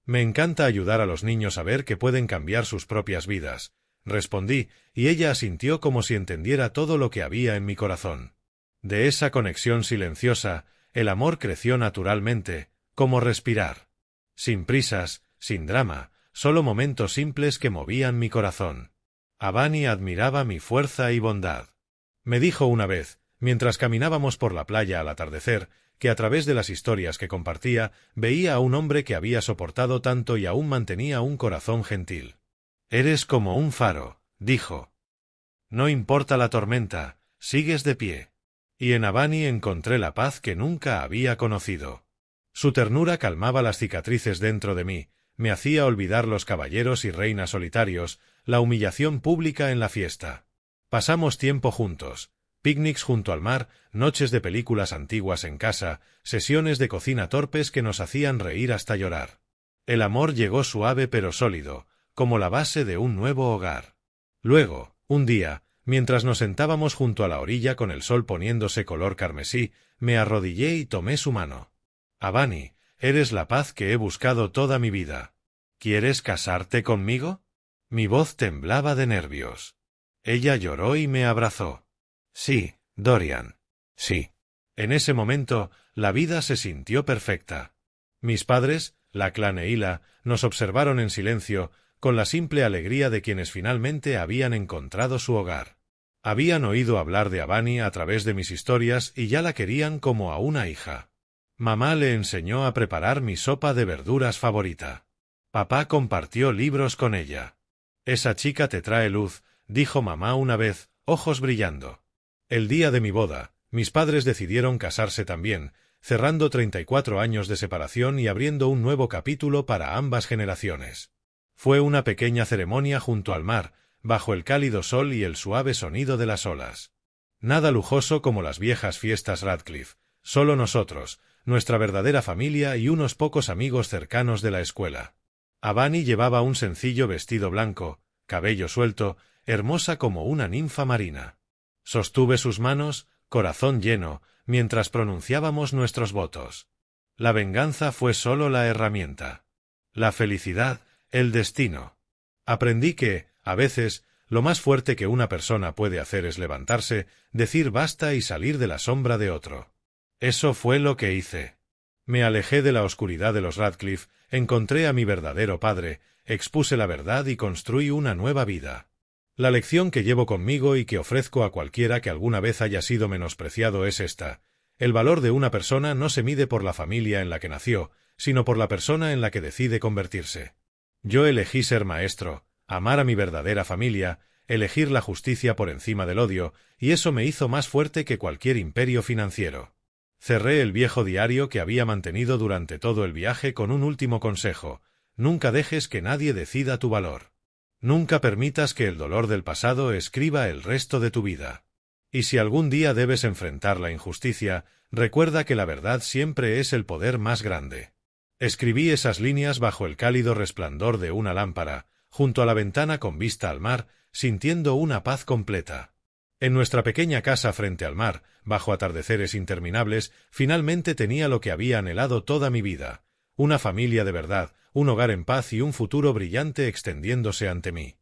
Me encanta ayudar a los niños a ver que pueden cambiar sus propias vidas, respondí, y ella asintió como si entendiera todo lo que había en mi corazón. De esa conexión silenciosa, el amor creció naturalmente, como respirar. Sin prisas, sin drama, solo momentos simples que movían mi corazón. Bunny admiraba mi fuerza y bondad. Me dijo una vez, mientras caminábamos por la playa al atardecer, que a través de las historias que compartía, veía a un hombre que había soportado tanto y aún mantenía un corazón gentil. Eres como un faro, dijo. No importa la tormenta, sigues de pie. Y en Bunny encontré la paz que nunca había conocido. Su ternura calmaba las cicatrices dentro de mí, me hacía olvidar los caballeros y reinas solitarios, la humillación pública en la fiesta. Pasamos tiempo juntos, picnics junto al mar, noches de películas antiguas en casa, sesiones de cocina torpes que nos hacían reír hasta llorar. El amor llegó suave pero sólido, como la base de un nuevo hogar. Luego, Un día, mientras nos sentábamos junto a la orilla con el sol poniéndose color carmesí, me arrodillé y tomé su mano. Avani, eres la paz que he buscado toda mi vida. ¿Quieres casarte conmigo? Mi voz temblaba de nervios. Ella lloró y me abrazó. Sí, Dorian. Sí. En ese momento, la vida se sintió perfecta. Mis padres, la clan e Hila, nos observaron en silencio, con la simple alegría de quienes finalmente habían encontrado su hogar. Habían oído hablar de Avani a través de mis historias y ya la querían como a una hija. Mamá le enseñó a preparar mi sopa de verduras favorita. Papá compartió libros con ella. Esa chica te trae luz, dijo mamá una vez, ojos brillando. El día de mi boda, mis padres decidieron casarse también, cerrando 34 años de separación y abriendo un nuevo capítulo para ambas generaciones. Fue una pequeña ceremonia junto al mar, bajo el cálido sol y el suave sonido de las olas. Nada lujoso como las viejas fiestas Radcliffe, solo nosotros, nuestra verdadera familia y unos pocos amigos cercanos de la escuela. Avani llevaba un sencillo vestido blanco, cabello suelto, hermosa como una ninfa marina. Sostuve sus manos, corazón lleno, mientras pronunciábamos nuestros votos. La venganza fue solo la herramienta. La felicidad, el destino. Aprendí que, a veces, lo más fuerte que una persona puede hacer es levantarse, decir basta y salir de la sombra de otro. Eso fue lo que hice. Me alejé de la oscuridad de los Radcliffe, encontré a mi verdadero padre, expuse la verdad y construí una nueva vida. La lección que llevo conmigo y que ofrezco a cualquiera que alguna vez haya sido menospreciado es esta: el valor de una persona no se mide por la familia en la que nació, sino por la persona en la que decide convertirse. Yo elegí ser maestro, amar a mi verdadera familia, elegir la justicia por encima del odio, y eso me hizo más fuerte que cualquier imperio financiero. Cerré el viejo diario que había mantenido durante todo el viaje con un último consejo: nunca dejes que nadie decida tu valor. Nunca permitas que el dolor del pasado escriba el resto de tu vida. Y si algún día debes enfrentar la injusticia, recuerda que la verdad siempre es el poder más grande. Escribí esas líneas bajo el cálido resplandor de una lámpara, junto a la ventana con vista al mar, sintiendo una paz completa. En nuestra pequeña casa frente al mar, bajo atardeceres interminables, finalmente tenía lo que había anhelado toda mi vida: una familia de verdad, un hogar en paz y un futuro brillante extendiéndose ante mí.